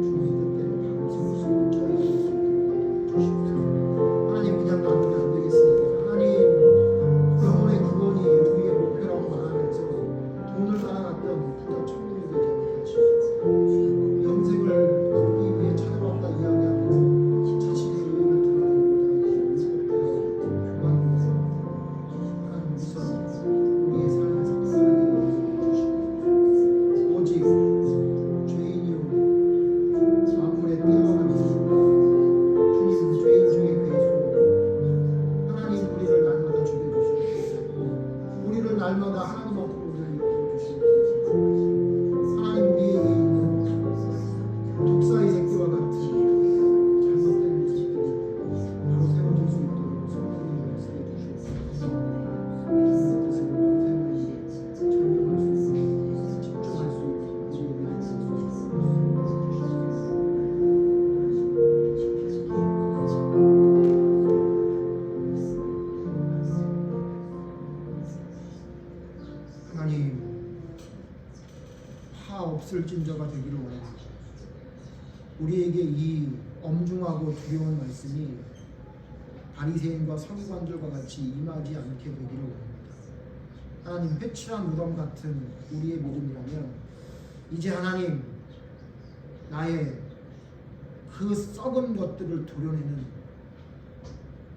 주님의 뜻대로 바로 세울 수 있는 저희가 될 수 있도록 주시옵소서. 하나님, 그냥 놔두면 안 되겠습니다. 하나님, 영혼의 구원이 우리의 목표라고 말하면서 돈을 따라갔던 부자 천국이 되지 않게 하시고 영생을 얻기 위해 찾아왔다 이야기하면서 자신의 의를 드러내고자 교만하면서 하나님 우선 우리의 삶을 성공하게 해주시고 오직 죄인이요 만물에 뛰어나면서 주님 죄인 중에 괴수 하나님 우리를 날마다 죽여주시옵소서. 우리를 날마다 하나님 앞으로 우리를 이끌어주시옵소서. 하나님, 우리에게 있는 독사의 새끼와 같은 잘못된 모습들이 바로 세워질 수 있도록 성령님을 역사해 주시옵소서. 하나님의 뜻을 세우는 찬양할 수 있고 집중할 수 있고 우리에게 하나님, 화 없을진저가 되기를 원합니다. 우리에게 이 엄중하고 두려운 말씀이 바리새인과 서기관들과 같이 임하지 않게 되기를 원합니다. 하나님, 회칠한 무덤 같은 우리의 믿음이라면 이제 하나님, 나의 그 썩은 것들을 도려내는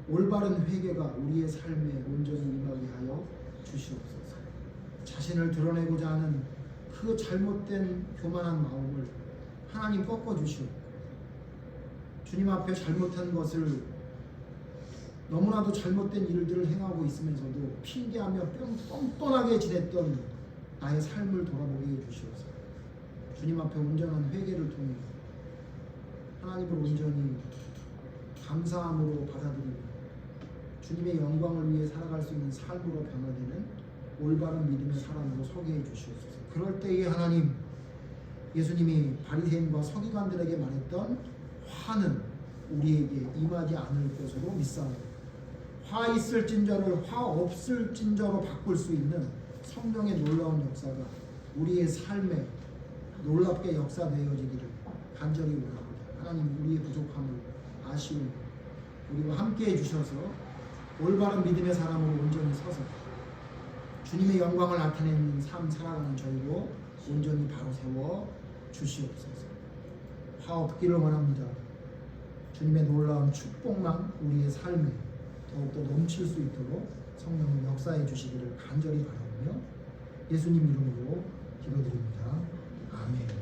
올바른 회개가 우리의 삶에 온전히 임하게 하여 주시옵소서. 자신을 드러내고자 하는 그 잘못된 교만한 마음을 하나님 꺾어주시옵고 주님 앞에 잘못한 것을 너무나도 잘못된 일들을 행하고 있으면서도 핑계하며 뻔뻔하게 지냈던 나의 삶을 돌아보게 해주시옵소서. 주님 앞에 온전한 회개를 통해 하나님을 온전히 감사함으로 받아들이고 주님의 영광을 위해 살아갈 수 있는 삶으로 변화되는 올바른 믿음의 사람으로 서게 해주시옵소서. 그럴 때에 하나님, 예수님이 바리새인과 서기관들에게 말했던 화는 우리에게 임하지 않을 것으로 믿사옵니다. 화 있을진저를 화 없을진저로 바꿀 수 있는 성령의 놀라운 역사가 우리의 삶에 놀랍게 역사되어지기를 간절히 원합니다. 하나님, 우리의 부족함을 아쉬움 우리와 함께 해주셔서 올바른 믿음의 사람으로 온전히 서서 주님의 영광을 나타내는 삶 살아가는 저희로 온전히 바로 세워 주시옵소서. 화 없기를 원합니다. 주님의 놀라운 축복만 우리의 삶에 더욱더 넘칠 수 있도록 성령을 역사해 주시기를 간절히 바라며 예수님 이름으로 기도드립니다. 아멘.